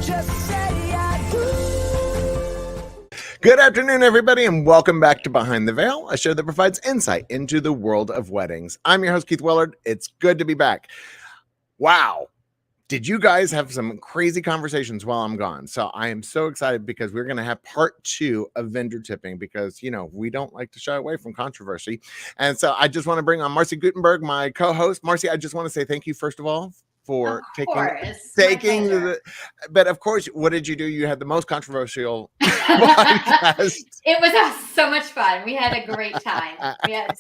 Just say I do. Good afternoon, everybody, and welcome back to Behind the Veil, a show that provides insight into the world of weddings. I'm your host, Keith Willard. It's good to be back. Wow. Did you guys have some crazy conversations while I'm gone? So I am so excited because we're going to have part 2 of vendor tipping because, you know, we don't like to shy away from controversy. And so I just want to bring on Marcy Gutenberg, my co-host. Marcy, I just want to say thank you, first of all, for taking but of course, what did you do? You had the most controversial podcast. It was so much fun. We had a great time. We had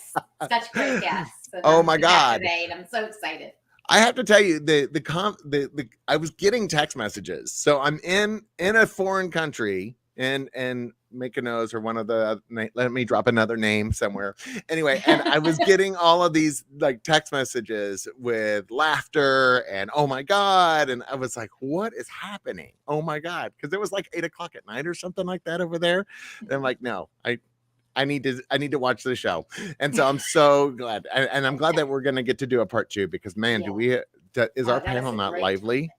such great guests. Oh my God. I'm so excited. I have to tell you, I was getting text messages. So I'm in a foreign country and Mykonos or one of the, let me drop another name somewhere. Anyway, and I was getting all of these like text messages with laughter and oh my God. And I was like, what is happening? Oh my God. Because it was like 8:00 at night or something like that over there. And I'm like, no, I need to watch the show. And so I'm so glad. And I'm glad that we're going to get to do a part 2 because man, is our panel not lively?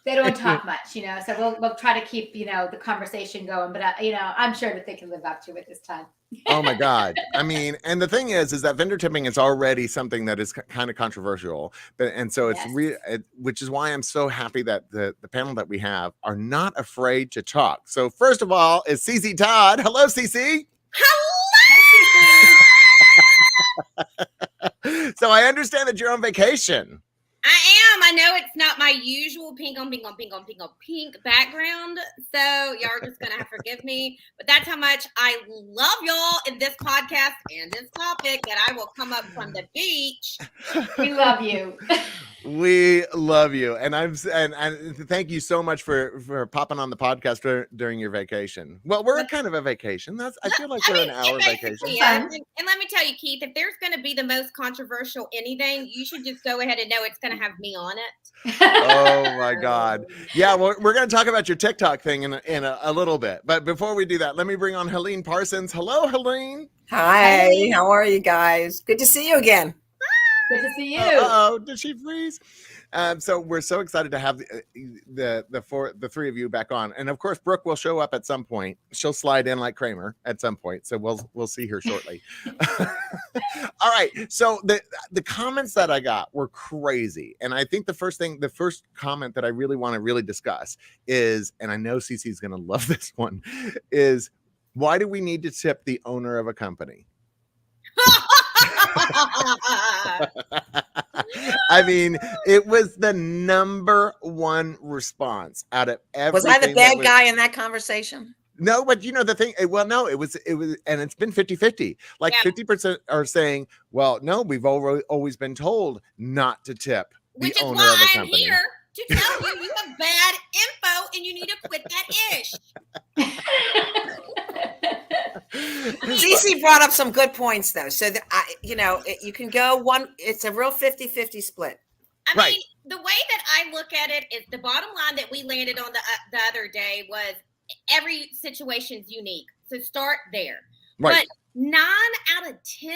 They don't talk much, you know, so we'll try to keep, you know, the conversation going, but I'm sure that they can live up to it this time. Oh my God. I mean, and the thing is that vendor tipping is already something that is kind of controversial, and so it's which is why I'm so happy that the panel that we have are not afraid to talk. So first of all is Cece Todd. Hello, Cece. Hello. So I understand that you're on vacation. I am. I know it's not my usual pink on pink background. So y'all are just going to have to forgive me. But that's how much I love y'all in this podcast and this topic that I will come up from the beach. We love you. We love you. And and thank you so much for popping on the podcast during your vacation. Well, we're kind of a vacation. I feel like we're an hour vacation. And let me tell you, Keith, if there's going to be the most controversial anything, you should just go ahead and know it's going to have me on it. Oh my God. Yeah, we're going to talk about your TikTok thing in a little bit. But before we do that, let me bring on Helene Parsons. Hello, Helene. Hi, how are you guys? Good to see you again. Good to see you. Oh, did she freeze? So we're so excited to have the three of you back on, and of course, Brooke will show up at some point. She'll slide in like Kramer at some point, so we'll see her shortly. All right. So the comments that I got were crazy, and I think the first comment that I really want to discuss is, and I know Cece's going to love this one, is why do we need to tip the owner of a company? I mean, it was the number one response out of everything. Was I the bad guy in that conversation? No, but you know the thing, well, no, it was, and it's been 50-50. Like 50% are saying, well, no, we've always been told not to tip the owner of a company. Which is why I'm here to tell you have bad info and you need to quit that ish. Cece brought up some good points though. So that you can go one, it's a real 50-50 split. I mean, the way that I look at it is the bottom line that we landed on the other day was every situation's unique. So start there. Right. But 9 out of 10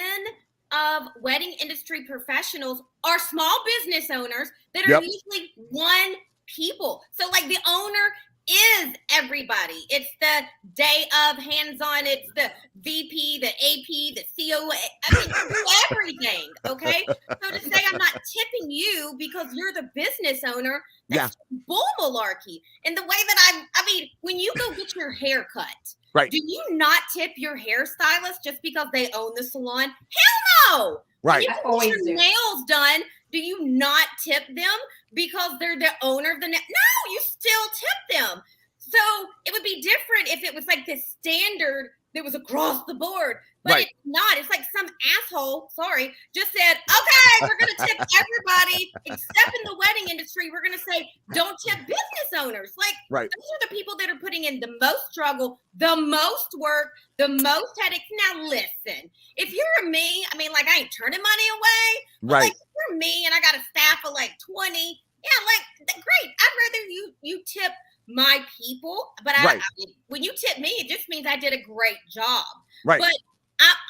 of wedding industry professionals are small business owners that are usually one people. So like the owner is everybody. It's the day of hands-on. It's the VP, the AP, the COO. I mean, do everything. Okay. So to say I'm not tipping you because you're the business owner, that's bull malarkey. And the way that I mean, when you go get your hair cut, right? Do you not tip your hairstylist just because they own the salon? Hell no. Right. When you get your nails done, do you not tip them because they're the owner of the nail? No, you still tip them. So it would be different if it was like this standard that was across the board, but it's not. It's like some asshole, just said, okay, we're going to tip everybody except in the wedding industry. We're going to say, don't tip business owners. Like, those are the people that are putting in the most struggle, the most work, the most headaches. Now, listen, if you're me, I mean, like, I ain't turning money away. But like, if you're me and I got a staff of like 20, great. I'd rather you tip my people, but I mean, when you tip me, it just means I did a great job. Right. But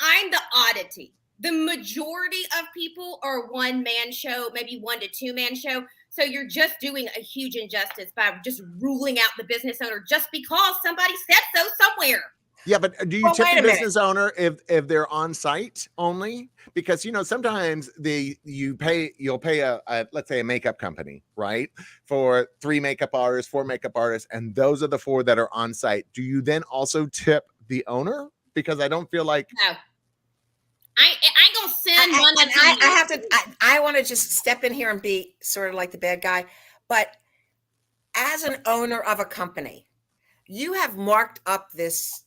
I'm the oddity. The majority of people are 1-man show, maybe 1 to 2-man show. So you're just doing a huge injustice by just ruling out the business owner just because somebody said so somewhere. Yeah, but do you Well, tip wait the a minute. business owner if they're on site only? Because sometimes you'll pay a let's say a makeup company, right, for 3 makeup artists, 4 makeup artists, and those are the 4 that are on site. Do you then also tip the owner? Because I don't feel like No. I ain't gonna send money to I you. have to. I want to just step in here and be sort of like the bad guy, but as an owner of a company, you have marked up this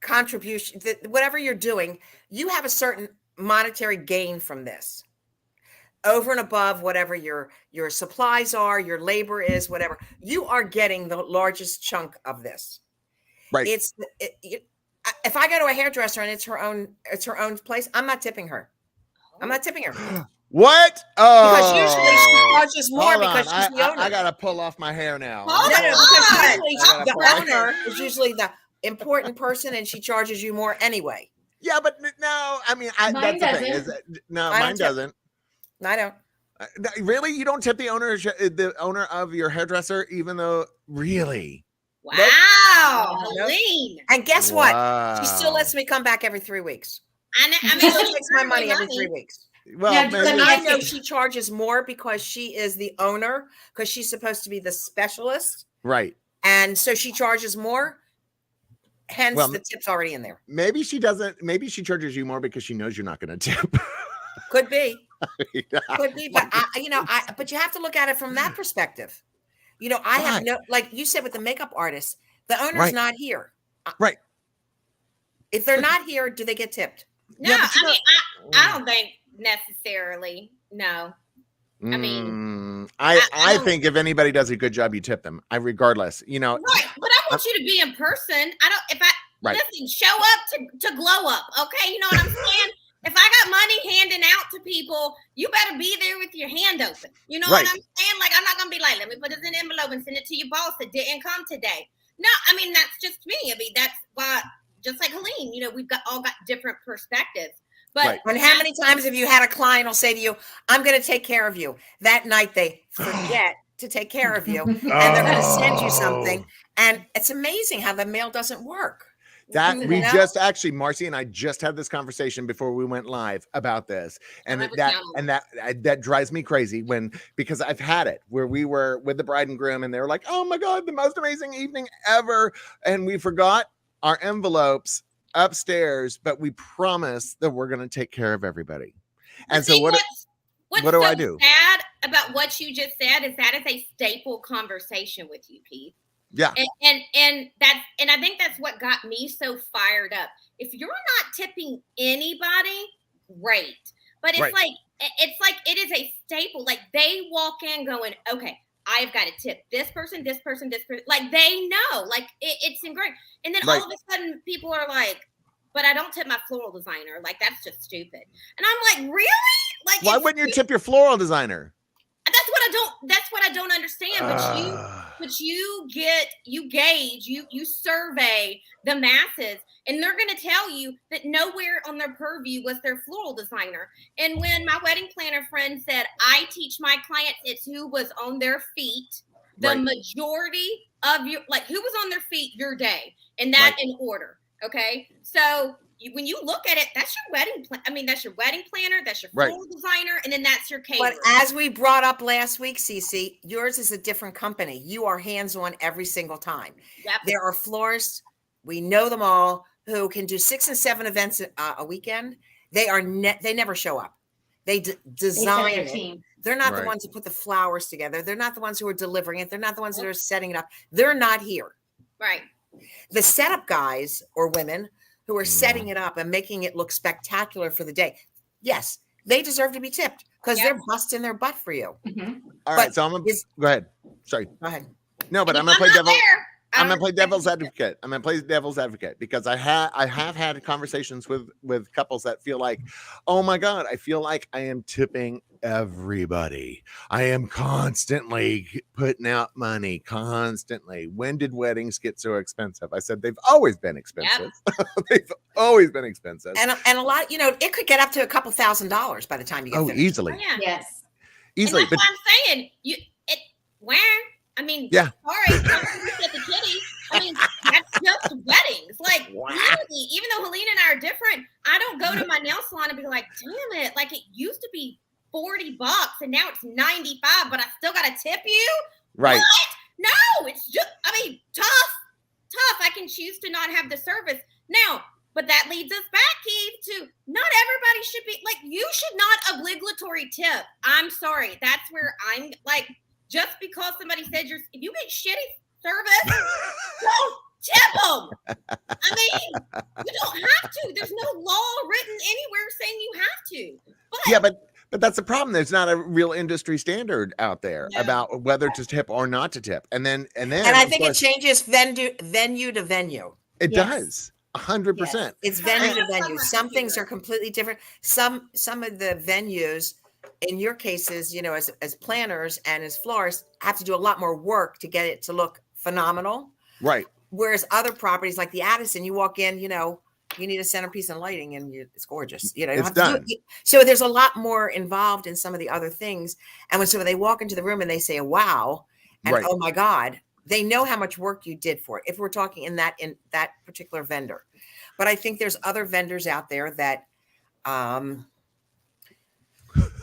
contribution, whatever you're doing. You have a certain monetary gain from this, over and above whatever your supplies are, your labor is, whatever. You are getting the largest chunk of this. right. If I go to a hairdresser and it's her own place, I'm not tipping her. I'm not tipping her. What? Because usually she charges more Hold because on. she's the owner. I gotta pull off my hair now. Hold No, because usually I gotta the pull off- owner is usually the important person, and she charges you more anyway. Yeah, but no, I mean, Mine that's the thing. doesn't. No, I don't mine tip. doesn't. I don't. Really, you don't tip the owner of your hairdresser, even though really. Wow, Nope. Helene. And guess what? She still lets me come back every 3 weeks. I She mean, still she's takes my earning money every 3 weeks. Well, Yeah, maybe- let me I ask know you- she charges more because she is the owner, because she's supposed to be the specialist, right. and so she charges more. Hence, Well, the tip's already in there. Maybe she doesn't. Maybe she charges you more because she knows you're not going to tip. Could be, could be, but but you have to look at it from that perspective. I have Right. no, like you said with the makeup artist, the owner's Right. not here. Right. If they're not here, do they get tipped? No, Yeah, but you I mean, I don't think necessarily. No. I mean, I I don't- think if anybody does a good job, you tip them. Regardless, Right, but I want you to be in person. I don't. If I Right. listen, show up to glow up. Okay, you know what I'm saying. If I got money handing out to people, you better be there with your hand open. You know Right. what I'm saying? Like, I'm not gonna be like, let me put this in an envelope and send it to your boss that didn't come today. No, I mean that's just me. I mean that's why, just like Helene, we've all got different perspectives. But Right. And how many times have you had a client will say to you, "I'm going to take care of you." That night they forget to take care of you, and they're going to send you something. And it's amazing how the mail doesn't work. That we You know? just actually, Marcy and I just had this conversation before we went live about this, and I was that down. that drives me crazy because I've had it where we were with the bride and groom, and they were like, "Oh my god, the most amazing evening ever," and we forgot our envelopes upstairs, but we promised that we're going to take care of everybody. And so what what's do so I do? sad about what you just said is that is a staple conversation with you, Keith. Yeah. And I think that's what got me so fired up. If you're not tipping anybody, great. But it's Right. like it is a staple. Like they walk in going, okay, I've got to tip this person, this person, this person. Like they know, like it's ingrained. And then Right. all of a sudden people are like, but I don't tip my floral designer. Like that's just stupid. And I'm like, really? Like Why it's wouldn't you tip your floral designer? That's what I don't understand. But you gauge, you survey the masses, and they're going to tell you that nowhere on their purview was their floral designer. And when my wedding planner friend said, I teach my clients, it's who was on their feet, the Right. majority of you, like who was on their feet your day, and that in order. Okay. So when you look at it, that's your wedding that's your wedding planner, that's your Right. floral designer, and then that's your caterer. But as we brought up last week, Cece, yours is a different company. You are hands-on every single time. Yep. There are florists, we know them all, who can do 6 and 7 events a weekend. They never show up. They design their it. team. They're not the Right. ones who put the flowers together. They're not the ones who are delivering it. They're not the ones that are setting it up. They're not here. Right. The setup guys or women who are setting it up and making it look spectacular for the day, yes, they deserve to be tipped because Yep. they're busting their butt for you. Mhm. All right, But so I'm gonna is- go ahead. Sorry, Go ahead. no, but And I'm if gonna play not devil. there, I'm gonna don't play devil's respect you. advocate. I'm gonna play devil's advocate because I have had conversations with couples that feel like, oh my god, I feel like I am tipping everybody. I am constantly putting out money, constantly. When did weddings get so expensive? I said they've always been expensive. They've always been expensive. And a lot, it could get up to a couple $1,000s by the time you get Oh, finished. easily. Oh, yeah. Yes. easily. And that's what I'm saying. Where? I mean, Yeah. sorry, don't at the kitty. I mean, that's just weddings. Like, Wow. really, even though Helene and I are different, I don't go to my nail salon and be like, damn it, like it used to be $40 and now it's $95, but I still got to tip you? Right. What? No, it's just, I mean, tough. I can choose to not have the service. Now, but that leads us back, Keith, to not everybody should be, like, you should not obligatory tip. I'm sorry. That's where I'm like, just because somebody said if you get shitty service, don't tip them. I mean, you don't have to. There's no law written anywhere saying you have to. But Yeah, but that's the problem. There's not a real industry standard out there about whether to tip or not to tip. And I think it changes venue to venue. It does 100%. It's venue to venue. Some things are completely different. Some of the venues, in your cases, you know, as planners and as florists, have to do a lot more work to get it to look phenomenal. Right. Whereas other properties like the Addison, you walk in, you know, you need a centerpiece and lighting, and it's gorgeous. You know, you It's have to do done. it. So there's a lot more involved in some of the other things. And when they walk into the room and they say, "Wow," and Right. "Oh my God," they know how much work you did for it. If we're talking in that particular vendor, but I think there's other vendors out there that,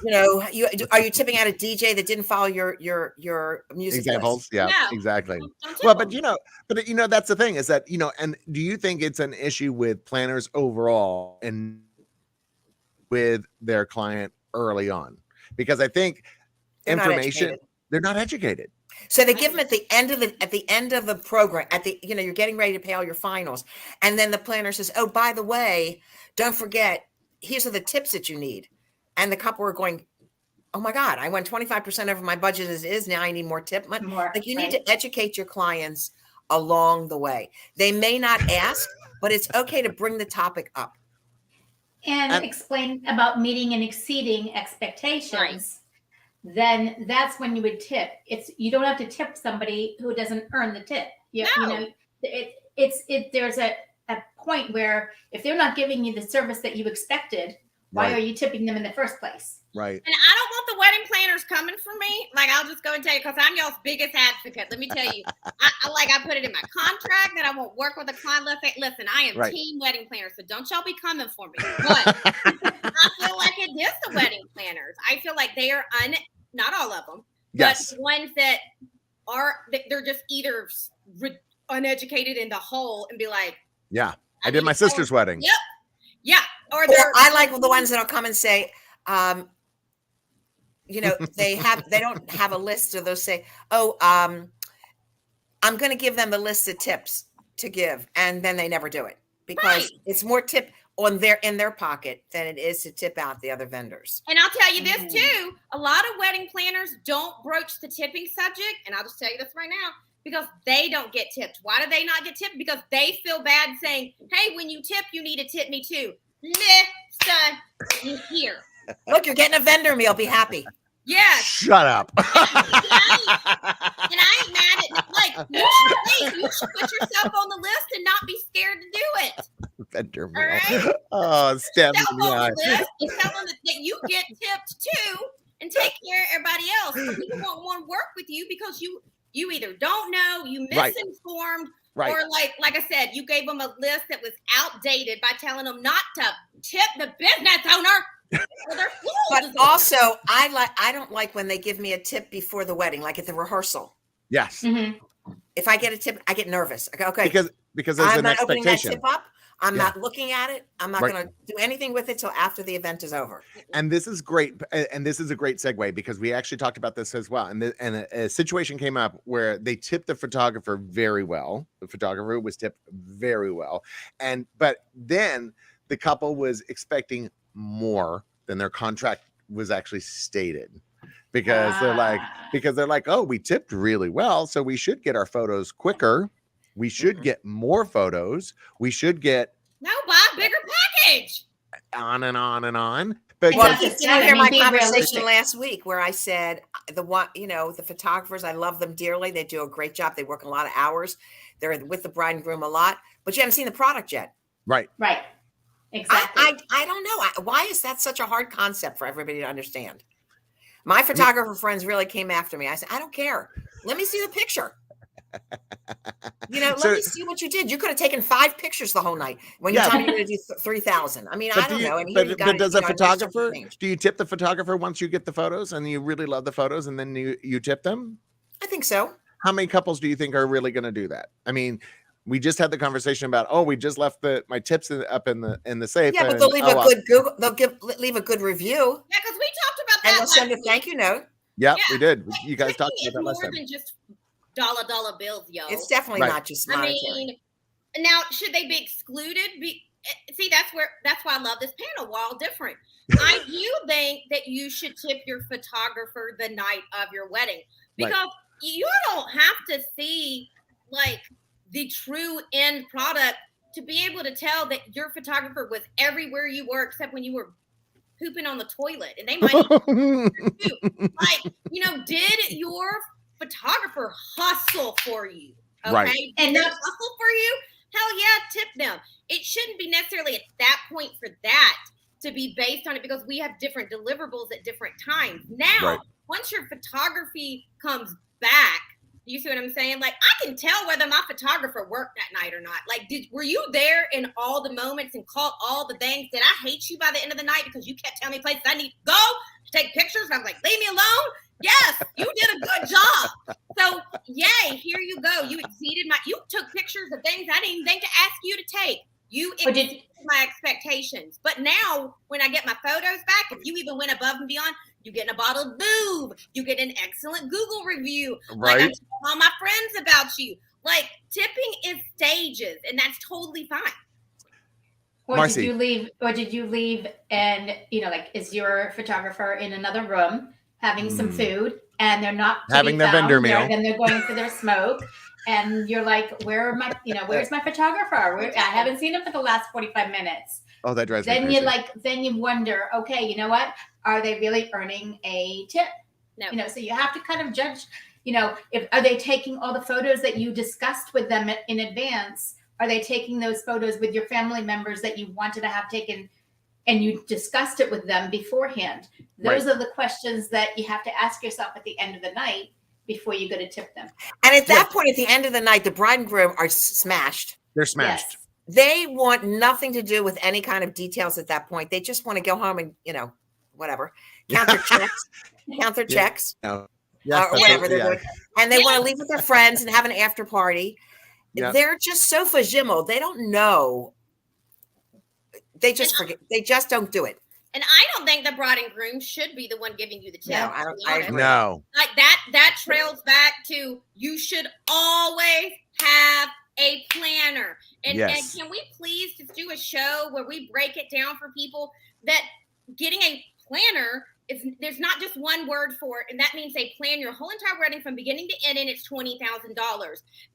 you know, are you tipping out a DJ that didn't follow your music Examples? Yeah, No. exactly. don't tip Well, them. but that's the thing is that, you know, and do you think it's an issue with planners overall and with their client early on? Because I think They're not information, educated. they're not educated. So they give them at the end of the program, you know, you're getting ready to pay all your finals. And then the planner says, "Oh, by the way, don't forget, here's are the tips that you need." And the couple are going, "Oh my God, I went 25% over my budget as is. Now I need more tip money." More, Like, you need right. to educate your clients along the way. They may not ask, but it's okay to bring the topic up. And explain about meeting and exceeding expectations. Then that's when you would tip. You don't have to tip somebody who doesn't earn the tip. You know, there's a point where if they're not giving you the service that you expected, why are you tipping them in the first place? Right. And I don't want the wedding planners coming for me. Like, I'll just go and tell you, because I'm y'all's biggest advocate. Let me tell you, I put it in my contract that I won't work with a client. Listen, I am team wedding planner, so don't y'all be coming for me. But I feel like it is the wedding planners. I feel like they are not all of them, Yes. but the ones that they're just either uneducated in the whole and be like, Yeah. I did my sister's wedding. Yep. Yeah. Or I like the ones that'll come and say, you know, they don't have a list, or they'll say, "Oh, I'm going to give them the list of tips to give," and then they never do it because it's more tip in their pocket than it is to tip out the other vendors. And I'll tell you this too: a lot of wedding planners don't broach the tipping subject, and I'll just tell you this right now, because they don't get tipped. Why do they not get tipped? Because they feel bad saying, "Hey, when you tip, you need to tip me too." Listen, you here. Look, you're getting a vendor meal. Be happy. Yes. Shut up. And I ain't mad at, like, you should put yourself on the list and not be scared to do it. Vendor meal. All right? Oh, stab me Yourself in the on eye. the list and tell them that you get tipped too and take care of everybody else. So people won't want to work with you because you either don't know, you misinformed, Right. or like I said, you gave them a list that was outdated by telling them not to tip the business owner. Or they're fools. But also, I don't like when they give me a tip before the wedding, like at the rehearsal. Yes. Mm-hmm. If I get a tip, I get nervous. I go, okay, Because there's I'm an not opening that expectation. tip up. I'm Yeah. not looking at it. I'm not Right. going to do anything with it till after the event is over. And this is great. And this is a great segue because we actually talked about this as well. And a situation came up where they tipped the photographer very well. The photographer was tipped very well. But then the couple was expecting more than their contract was actually stated. Because they're like, "Oh, we tipped really well, so we should get our photos quicker. We should get more photos. We should get No, buy a bigger package." on and on and on." Well, That's did just you it. hear I my mean, be conversation realistic. last week where I said the photographers, I love them dearly. They do a great job. They work a lot of hours. They're with the bride and groom a lot, but you haven't seen the product yet. Right. Right. Exactly. I don't know. Why is that such a hard concept for everybody to understand? My photographer friends really came after me. I said, I don't care. Let me see the picture. Let me see what you did. You could have taken 5 pictures the whole night when you told me you're going to do 3,000. I mean, I don't know. And but does a photographer, do you tip the photographer once you get the photos and you really love the photos and then you tip them? I think so. How many couples do you think are really going to do that? I mean, we just had the conversation about, we just left my tips up in the safe. Yeah, but they'll leave a good Google. Leave a good review. Yeah, because we talked about that. And they'll send a thank you note. Yeah, we did. You guys talked about that last time. More than just dollar bills, yo. It's definitely not just monetary. I mean, now should they be excluded? See, that's why I love this panel. We're all different. I do think that you should tip your photographer the night of your wedding because you don't have to see like the true end product to be able to tell that your photographer was everywhere you were except when you were pooping on the toilet, and they might did your photographer hustle for you? Okay, right. And not hustle for you? Hell yeah, tip them. It shouldn't be necessarily at that point for that to be based on it because we have different deliverables at different times. Now, once your photography comes back, you see what I'm saying? Like, I can tell whether my photographer worked that night or not. Like, were you there in all the moments and caught all the things? Did I hate you by the end of the night because you kept telling me places I need to go to take pictures? And I was like, leave me alone. Yes, you did a good job. So, yay, here you go. You took pictures of things I didn't even think to ask you to take. You exceeded my expectations. But now, when I get my photos back, if you even went above and beyond, you get a bottle of boob. You get an excellent Google review. Right. Like, I'm telling all my friends about you. Like, tipping is stages, and that's totally fine. Or Marcy. did you leave and, is your photographer in another room having some food and they're not having their vendor meal? Then they're going for their smoke. And you're like, where's my photographer? I haven't seen him for the last 45 minutes. Oh, that drives me crazy. Then you wonder, okay, you know what? Are they really earning a tip? No. So you have to kind of judge, are they taking all the photos that you discussed with them in advance? Are they taking those photos with your family members that you wanted to have taken and you discussed it with them beforehand? Those are the questions that you have to ask yourself at the end of the night before you go to tip them. And at that point, at the end of the night, the bride and groom are smashed. They're smashed. Yes. They want nothing to do with any kind of details at that point. They just want to go home and, whatever, count their checks, or whatever they're doing. And they want to leave with their friends and have an after party. Yep. They're just so fajimal. They don't know. They just forget. They just don't do it. And I don't think the bride and groom should be the one giving you the tip. No, I agree. No. Like that trails back to you should always have a planner. And can we please just do a show where we break it down for people that getting a planner there's not just one word for it, and that means they plan your whole entire wedding from beginning to end, and it's $20,000.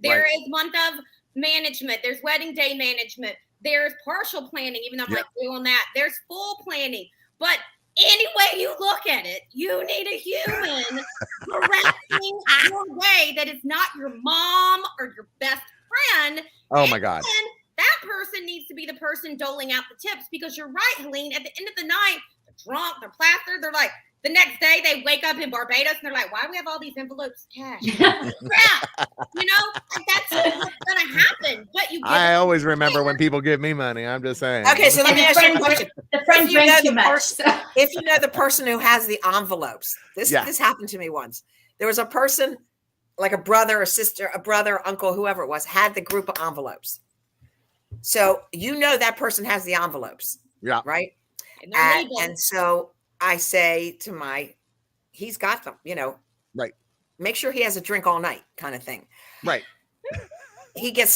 There is month of management, there's wedding day management, there's partial planning, even though I'm like doing that. There's full planning, but any way you look at it, you need a human directing your way that is not your mom or your best friend. Oh my God. And that person needs to be the person doling out the tips because you're right, Helene. At the end of the night, they're drunk, they're plastered. They're like, the next day they wake up in Barbados and they're like, why do we have all these envelopes of cash? Crap. That's what's going to happen. But I always remember when people give me money. I'm just saying. Okay, so let me ask you a question. The friend drank too much. If you know the person who has the envelopes, this happened to me once. There was a person, like a brother or sister, a brother, uncle, whoever it was, had the group of envelopes. So that person has the envelopes. Yeah. Right? And so I say to he's got them, right. Make sure he has a drink all night kind of thing. Right. He gets,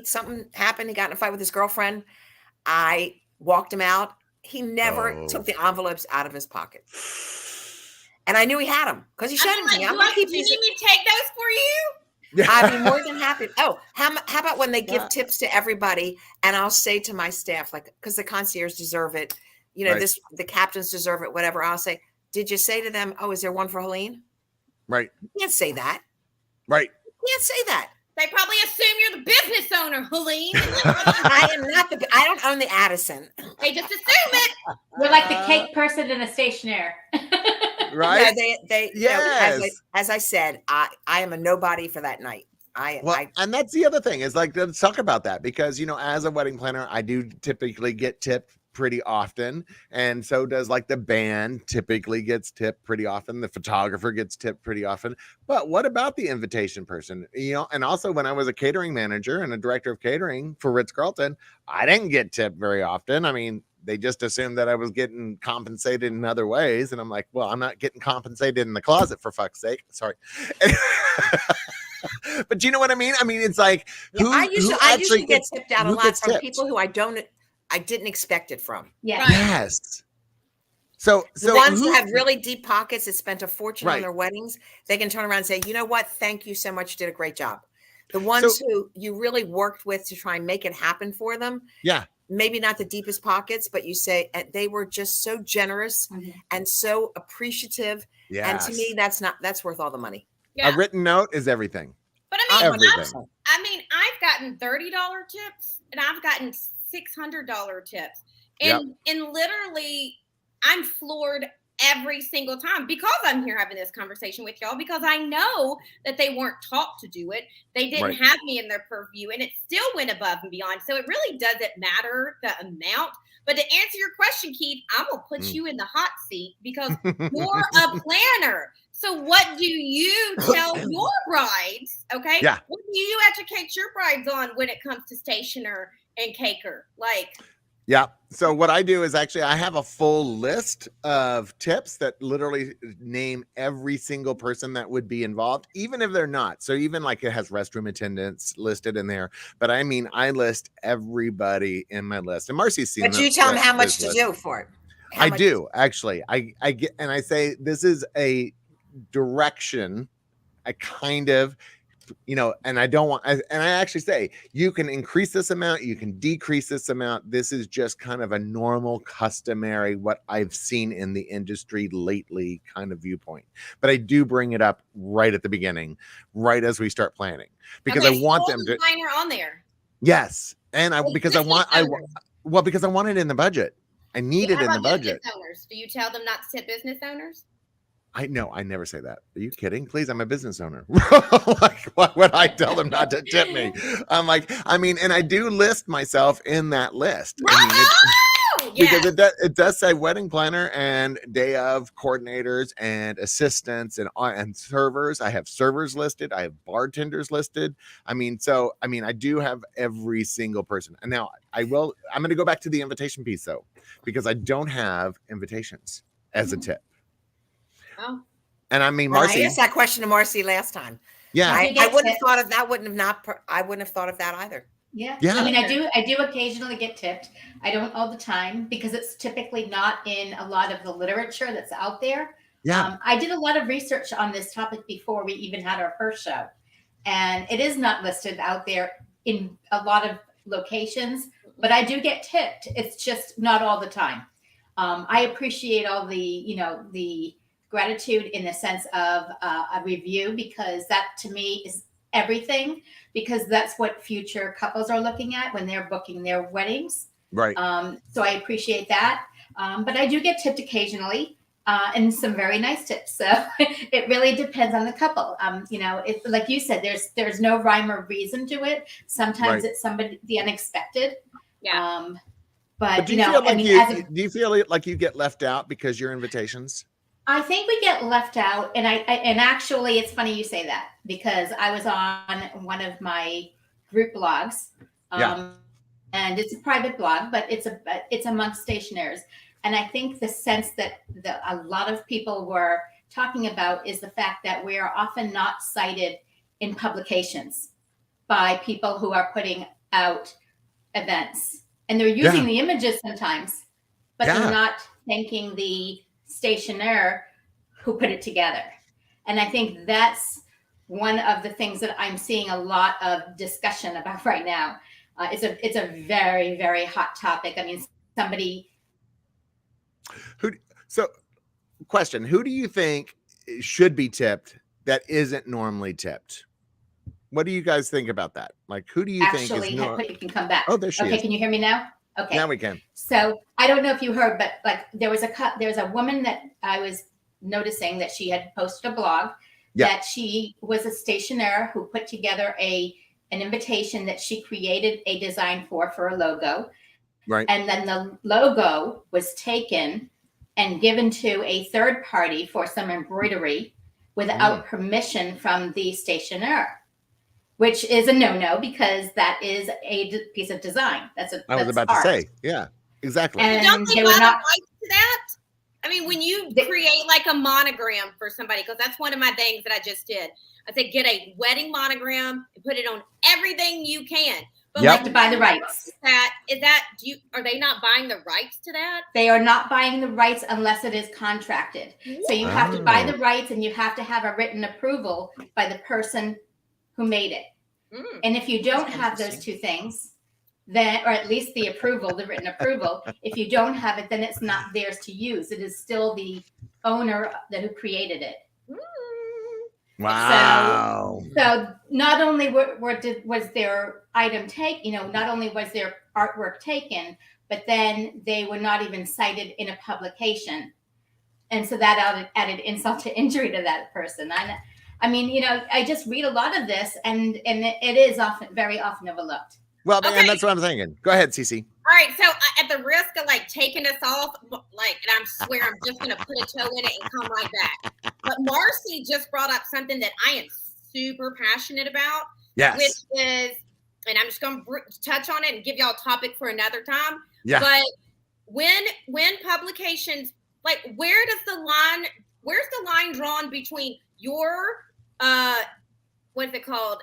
something happened. He got in a fight with his girlfriend. I walked him out. He never took the envelopes out of his pocket. And I knew he had them because he showed them to me. Do you need me to take those for you? I'd be more than happy. Oh, how about when they give tips to everybody, and I'll say to my staff, like, because the concierge deserve it, the captains deserve it, whatever. I'll say, did you say to them, oh, is there one for Helene? Right. You can't say that. Right. You can't say that. They probably assume you're the business owner, Helene. I am not I don't own the Addison. They just assume it. You're like the cake person in a stationery. Right? Yeah, they Yes. as I said, I am a nobody for that night. And that's the other thing is like, let's talk about that because, as a wedding planner, I do typically get tipped pretty often. And so does like the band typically gets tipped pretty often. The photographer gets tipped pretty often. But what about the invitation person? And also when I was a catering manager and a director of catering for Ritz-Carlton, I didn't get tipped very often. I mean, they just assumed that I was getting compensated in other ways. And I'm like, well, I'm not getting compensated in the closet for fuck's sake. Sorry. But you know what I mean? I mean, it's like I usually get tipped out a lot from tipped? people who I didn't expect it from. Yeah. Right. Yes. So The ones who have really deep pockets that spent a fortune Right. on their weddings, they can turn around and say, you know what? Thank you so much. You did a great job. The ones who you really worked with to try and make it happen for them. Yeah. Maybe not the deepest pockets, but you say they were just so generous and so appreciative. Yes. And to me, that's worth all the money. Yeah. A written note is everything. But I mean, Everything. I've gotten $30 tips and I've gotten $600 tips. And literally I'm floored every single time because I'm here having this conversation with y'all because I know that they weren't taught to do it. They didn't Right. have me in their purview and it still went above and beyond. So it really doesn't matter the amount. But to answer your question, Keith, I'm going to put you in the hot seat because you're a planner. So what do you tell your brides? Okay. Yeah. What do you educate your brides on when it comes to stationer and caker? Like, Yeah. So what I do is actually I have a full list of tips that literally name every single person that would be involved, even if they're not. So even like it has restroom attendants listed in there. But I mean, I list everybody in my list. And Marcy's seen But you tell them how much to do for it. I do actually. I get and I say this is a direction. I kind of and I don't want, and I actually say you can increase this amount, you can decrease this amount. This is just kind of a normal, customary, what I've seen in the industry lately kind of viewpoint. But I do bring it up right at the beginning, right as we start planning, because I want them to. Designer on there. Yes, and because I want it in the budget. I need it in the budget. Owners? Do you tell them not to tip business owners? I never say that. Are you kidding? Please, I'm a business owner. Like, why would I tell them not to tip me? I'm like, and I do list myself in that list. Because it does say wedding planner and day of coordinators and assistants and servers. I have servers listed. I have bartenders listed. I do have every single person. And now I'm going to go back to the invitation piece though, because I don't have invitations as a tip. Oh. And Marcy, I asked that question to Marcy last time. Yeah, I wouldn't have thought of that. I wouldn't have thought of that either. Yeah. Yeah. I do occasionally get tipped. I don't all the time because it's typically not in a lot of the literature that's out there. Yeah. I did a lot of research on this topic before we even had our first show, and it is not listed out there in a lot of locations, but I do get tipped. It's just not all the time. I appreciate all the gratitude in the sense of a review, because that to me is everything, because that's what future couples are looking at when they're booking their weddings. Right. So I appreciate that. But I do get tipped occasionally and some very nice tips. So it really depends on the couple. It's like you said, there's no rhyme or reason to it. Sometimes it's the unexpected. Yeah. But do you feel like do you feel like you get left out because your invitations? I think we get left out, and actually, it's funny you say that, because I was on one of my group blogs, and it's a private blog, but it's amongst stationers, and I think the sense that a lot of people were talking about is the fact that we are often not cited in publications by people who are putting out events, and they're using the images sometimes, but they're not thanking the stationer who put it together. And I think that's one of the things that I'm seeing a lot of discussion about right now. It's a very, very hot topic. I mean, who do you think should be tipped that isn't normally tipped? What do you guys think about that? Like, who do you think Actually, is more? you can come back. Oh, there she Okay, is. can you hear me now? Okay. Now we can. So I don't know if you heard, but like there's a woman that I was noticing that she had posted a blog that she was a stationeer who put together an invitation that she created a design for a logo. Right. And then the logo was taken and given to a third party for some embroidery without permission from the stationeer, which is a no-no because that is a piece of design. I was about to say, yeah, exactly. And Don't they they buy were the not. rights to that? I mean, when you create like a monogram for somebody, because that's one of my things that I just did. I said, get a wedding monogram and put it on everything you can. But You have to buy the rights. Are they not buying the rights to that? They are not buying the rights unless it is contracted. So you have to buy the rights and you have to have a written approval by the person who made it. And if you don't have those two things, then, or at least the approval, the written approval, if you don't have it, then it's not theirs to use. It is still the owner who created it. Wow. So not only was their item taken, not only was their artwork taken, but then they were not even cited in a publication. And so that added insult to injury to that person. I mean, I just read a lot of this and it is very often overlooked. Well, and that's what I'm thinking. Go ahead, Cece. All right, so at the risk of like taking us off, and I swear I'm just gonna put a toe in it and come right back. But Marcy just brought up something that I am super passionate about. Yes. Which is, and I'm just gonna touch on it and give y'all a topic for another time. Yeah. But when publications, like, where's the line drawn between your what is it called?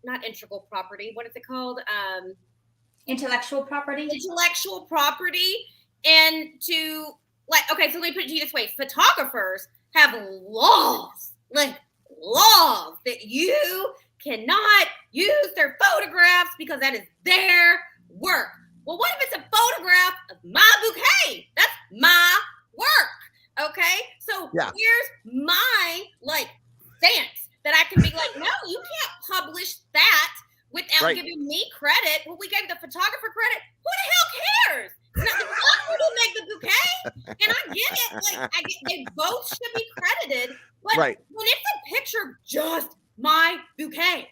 Not integral property. What is it called? Intellectual property. Intellectual property, and to okay. So let me put it to you this way: photographers have laws that you cannot use their photographs because that is their work. Well, what if it's a photograph of my bouquet? That's my work. Okay, so here's my stance that I can be like, no, you can't publish that without giving me credit. Well, we gave the photographer credit. Who the hell cares? It's not the photographer who made the bouquet. And I get it. They both should be credited. But when it's a picture of just my bouquet,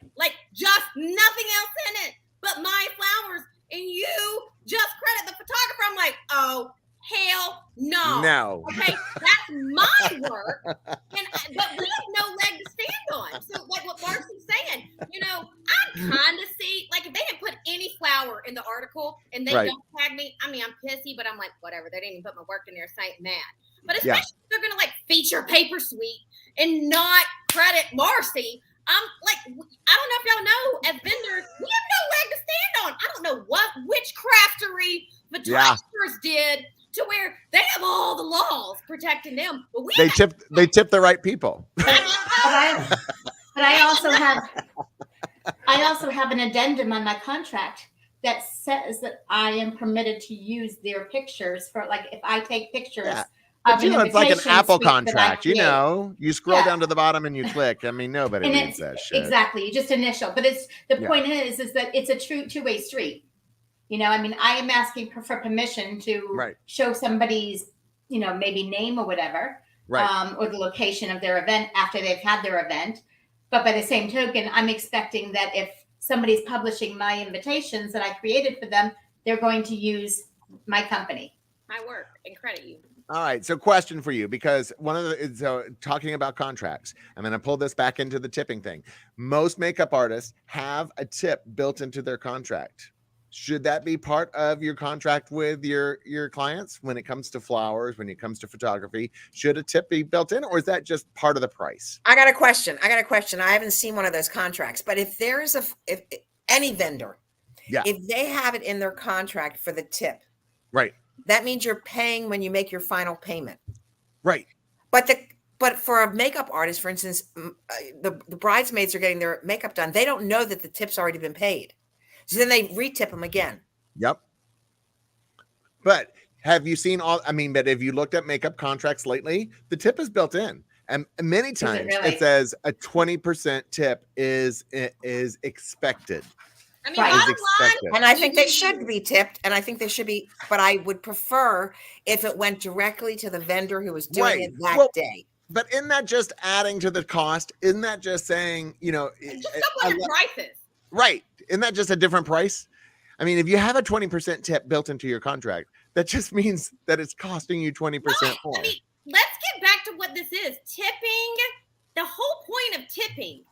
just nothing else in it but my flowers, and you just credit the photographer, I'm like, oh, hell no. No. Okay, that's my work. But we have no leg to stand on. So what Marcy's saying, I kind of see, if they didn't put any flower in the article and they don't tag me, I mean, I'm pissy, but I'm like, whatever. They didn't even put my work in there, so I ain't mad. But especially if they're going to feature Paper Sweet and not credit Marcy, I'm like, I don't know if y'all know, as vendors, we have no leg to stand on. I don't know what witchcraftery photographers did to where they have all the laws protecting them, but they tip the right people. But I also have an addendum on my contract that says that I am permitted to use their pictures for if I take pictures. But it's like an Apple suite that I contract, create. you scroll down to the bottom and you click. I mean, nobody reads that shit. Exactly. You just initial, but the point is that it's a true two-way street. I mean, I am asking for permission to show somebody's, maybe name or whatever, or the location of their event after they've had their event. But by the same token, I'm expecting that if somebody's publishing my invitations that I created for them, they're going to use my company. My work and credit you. All right. So question for you, because talking about contracts, I'm going to pull this back into the tipping thing. Most makeup artists have a tip built into their contract. Should that be part of your contract with your clients when it comes to flowers, when it comes to photography? Should a tip be built in, or is that just part of the price? I got a question. I haven't seen one of those contracts, but if there is if any vendor, if they have it in their contract for the tip, that means you're paying when you make your final payment. Right. But for a makeup artist, for instance, the bridesmaids are getting their makeup done. They don't know that the tip's already been paid. So then they retip them again. Yep. But have you seen but have you looked at makeup contracts lately? The tip is built in. And many times really? it says a 20% tip is expected. I mean, Right. bottom Is line, expected. And I think they should be tipped, and I think they should be, but I would prefer if it went directly to the vendor who was doing Right. it that Well, day. But isn't that just adding to the cost? Isn't that just saying, just up on the prices. right? Isn't that just a different price? I mean, if you have a 20% tip built into your contract, that just means that it's costing you 20% more. I mean, let's get back to what this is. Tipping, the whole point of tipping,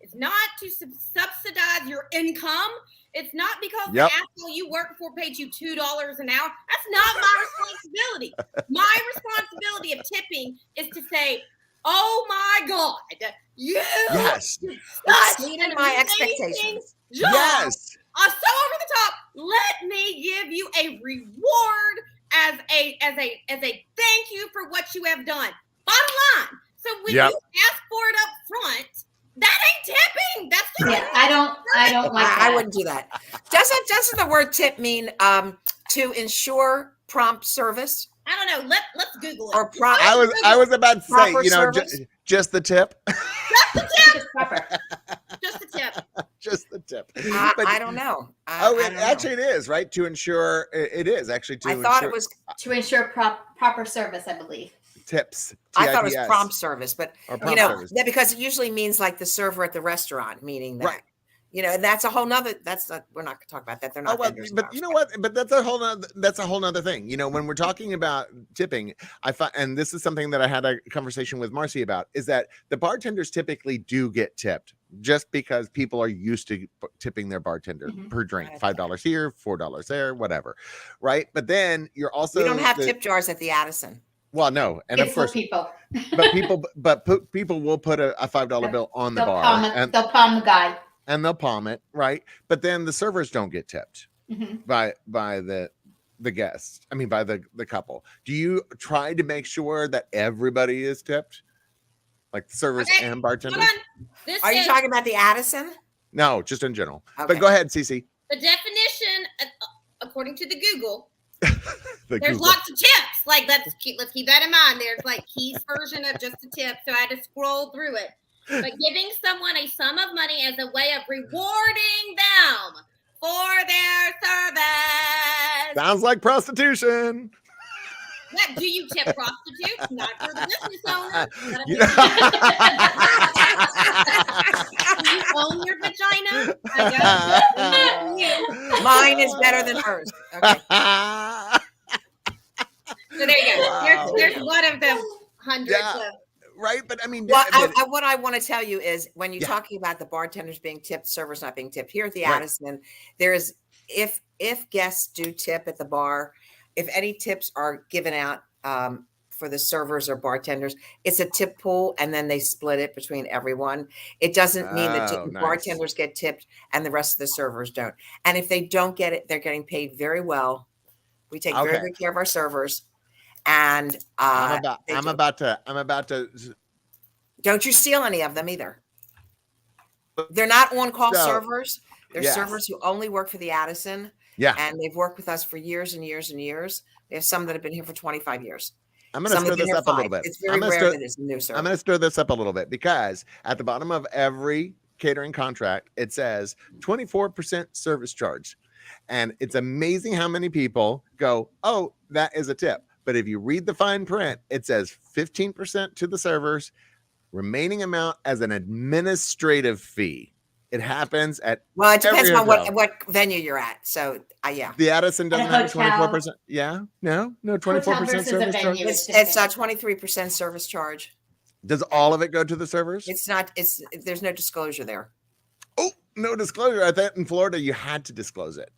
is not to subsidize your income. It's not because Yep. the asshole you work for paid you $2 an hour. That's not my responsibility. My responsibility of tipping is to say, oh my God, you Yes. Exceeded my expectations. job. Yes. So over the top. Let me give you a reward as a thank you for what you have done. Bottom line. So when Yep. you ask for it up front, that ain't tipping. That's just Yeah, I don't like that. I wouldn't do that. Doesn't the word tip mean to ensure prompt service I don't know. Let's Google it. or prompt? I was about to say, Proper service? just the tip. It's proper. Just a tip. Just the tip. But- I don't know. I Oh, don't know. actually, it is right to ensure. It is actually to. I thought ensure it was. To ensure proper service, I believe. tips. I thought it was TIPS, prompt service, but or you prompt know, service. because it usually means like the server at the restaurant, meaning that. Right. You know, and that's a whole nother. That's not. We're not going to talk about that. They're not. Oh, well, vendors of but ours. you know what? But that's a whole nother thing. You know, when we're talking about tipping, I find, and this is something that I had a conversation with Marcy about, is that the bartenders typically do get tipped just because people are used to tipping their bartender Mhm. per drink, Right. $5 here, $4 there, whatever, right? But then you're also We don't have tip jars at the Addison. Well, no, and It's of course, for people. people will put a $5 bill on the They'll bar, they'll palm the guy. and they'll palm it, right? But then the servers don't get tipped Mhm. by the guests. I mean, by the couple. Do you try to make sure that everybody is tipped, like the servers Okay, and Hold bartenders? on. This Are you is talking about the Addison? No, just in general. Okay. But go ahead, Cece. the definition, according to the Google. The There's Google. lots of tips. Like let's keep that in mind. There's like Keith's version of just a tip, so I had to scroll through it. But giving someone a sum of money as a way of rewarding them for their service. Sounds like prostitution. What, do you tip prostitutes? Not for the business owner. But if You you own your vagina, I guess. Mine is better than hers. Okay. So there you go. Wow. There's one of the hundreds Yeah. of. Right, but I mean, Well, but- what I want to tell you is when you're Yeah. talking about the bartenders being tipped, servers not being tipped, here at the Right. Addison, there is if guests do tip at the bar, if any tips are given out for the servers or bartenders, it's a tip pool, and then they split it between everyone. It doesn't mean that Oh, the nice. bartenders get tipped and the rest of the servers don't. And if they don't get it, they're getting paid very well. We take very Okay. good care of our servers, and I'm they do. about to. Don't you steal any of them either. They're not on-call So, servers. They're yes. servers who only work for the Addison, Yeah, and they've worked with us for years and years and years. We have some that have been here for 25 years. I'm going to Some stir have been this here up a little 5. bit. It's very I'm gonna rare stir- that it's a new server. I'm going to stir this up a little bit because at the bottom of every catering contract, it says 24% service charge. And it's amazing how many people go, oh, that is a tip. But if you read the fine print, it says 15% to the servers, remaining amount as an administrative fee. It happens at Well, it depends every on hotel. what venue you're at. So, yeah. The Addison doesn't a have a hotel. 24%. Yeah, no, 24% versus a service charge. venue. It's 23% service charge. Does all of it go to the servers? It's not, there's no disclosure there. Oh, no disclosure. I thought in Florida you had to disclose it.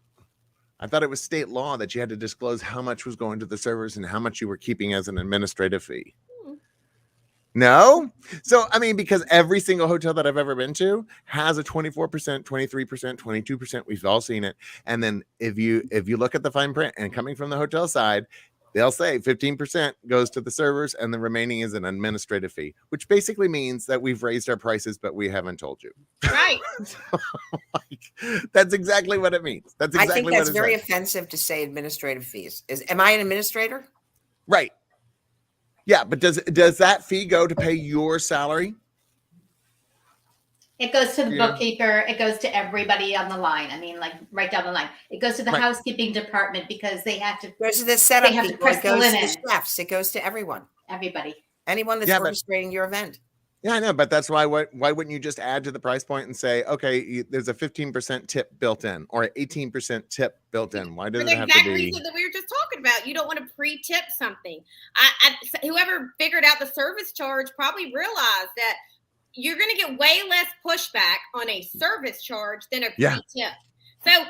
I thought it was state law that you had to disclose how much was going to the servers and how much you were keeping as an administrative fee. No? So, I mean, because every single hotel that I've ever been to has a 24%, 23%, 22%. We've all seen it. And then if you look at the fine print and coming from the hotel side, they'll say 15% goes to the servers and the remaining is an administrative fee, which basically means that we've raised our prices, but we haven't told you. Right. That's exactly what it means. That's exactly I think what that's it very says. offensive to say administrative fees. Am I an administrator? Right. Yeah, but does that fee go to pay your salary? It goes to the Yeah. bookkeeper. It goes to everybody on the line. I mean, like right down the line. It goes to the Right. housekeeping department because they have to. It goes to the setup have to people. press It the goes to the linen. chefs. It goes to everyone. Everybody. Anyone that's Yeah, but- orchestrating your event. Yeah, I know, but that's why wouldn't you just add to the price point and say, okay, there's a 15% tip built in or 18% tip built in? Why does For it the have exact to be? reason that we were just talking about. You don't want to pre-tip something. Whoever figured out the service charge probably realized that you're going to get way less pushback on a service charge than a Yeah. pre-tip. So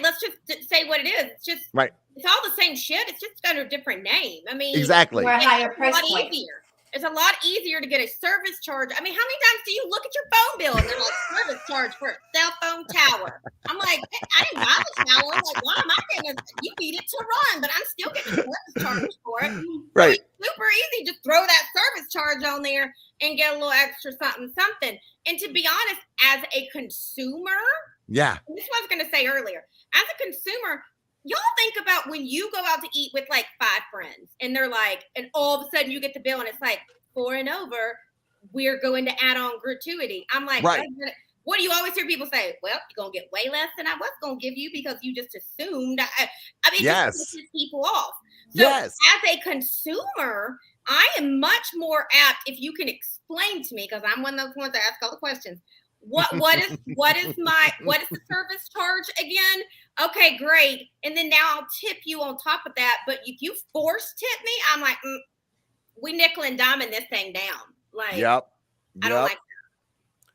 let's just say what it is. It's just, Right. It's all the same shit. It's just under a different name. I mean, Exactly. Or a higher it's a price lot point. easier. It's a lot easier to get a service charge. I mean, how many times do you look at your phone bill and they're like service charge for a cell phone tower? I'm like, I didn't buy the tower. Like, why am I getting you need it to run, but I'm still getting a service charge for it. Right. So it's super easy. Just throw that service charge on there and get a little extra something. And to be honest, as a consumer, Yeah. and this is what I was going to say earlier, as a consumer, y'all think about when you go out to eat with like 5 friends and they're like, and all of a sudden you get the bill and it's like 4 and over, we're going to add on gratuity. I'm like, Right. what do you always hear people say? Well, you're going to get way less than I was going to give you because you just assumed. I mean, it Yes. just pisses people off. So Yes. as a consumer, I am much more apt if you can explain to me, because I'm one of those ones that ask all the questions. What is the service charge again? Okay, great. And then now I'll tip you on top of that. But if you force tip me, I'm like, we nickel and diming this thing down. Like, Yep. I don't like that.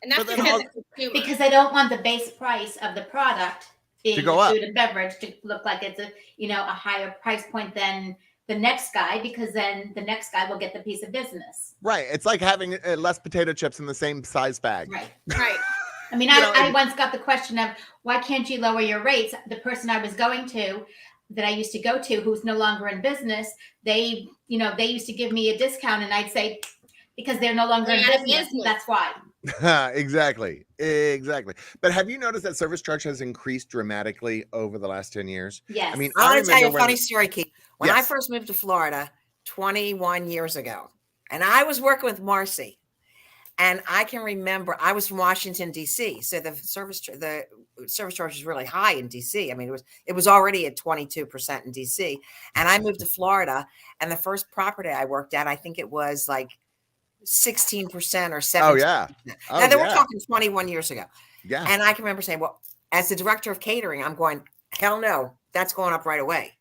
And that's But then just as all- a consumer. Because I don't want the base price of the product being To go the up. food and beverage to look like it's a higher price point than the next guy, because then the next guy will get the piece of business. Right. It's like having less potato chips in the same size bag. Right. Right. I mean, I once got the question of, why can't you lower your rates? The person I was going to, that I used to go to, who's no longer in business, they used to give me a discount, and I'd say, because they're no longer in They're out of business, business. that's why. Exactly. But have you noticed that service charge has increased dramatically over the last 10 years? Yes. I mean, I want to tell you a remember funny when- story, Keith. When I Yes. first moved to Florida 21 years ago, and I was working with Marcy, and I can remember I was from Washington, D.C., so the service charge was really high in D.C. I mean, it was already at 22% in D.C., and I moved to Florida, and the first property I worked at, I think it was like 16% or 17%. Oh, yeah. Oh, Now, they were yeah. talking 21 years ago. Yeah. And I can remember saying, well, as the director of catering, I'm going, hell no, that's going up right away.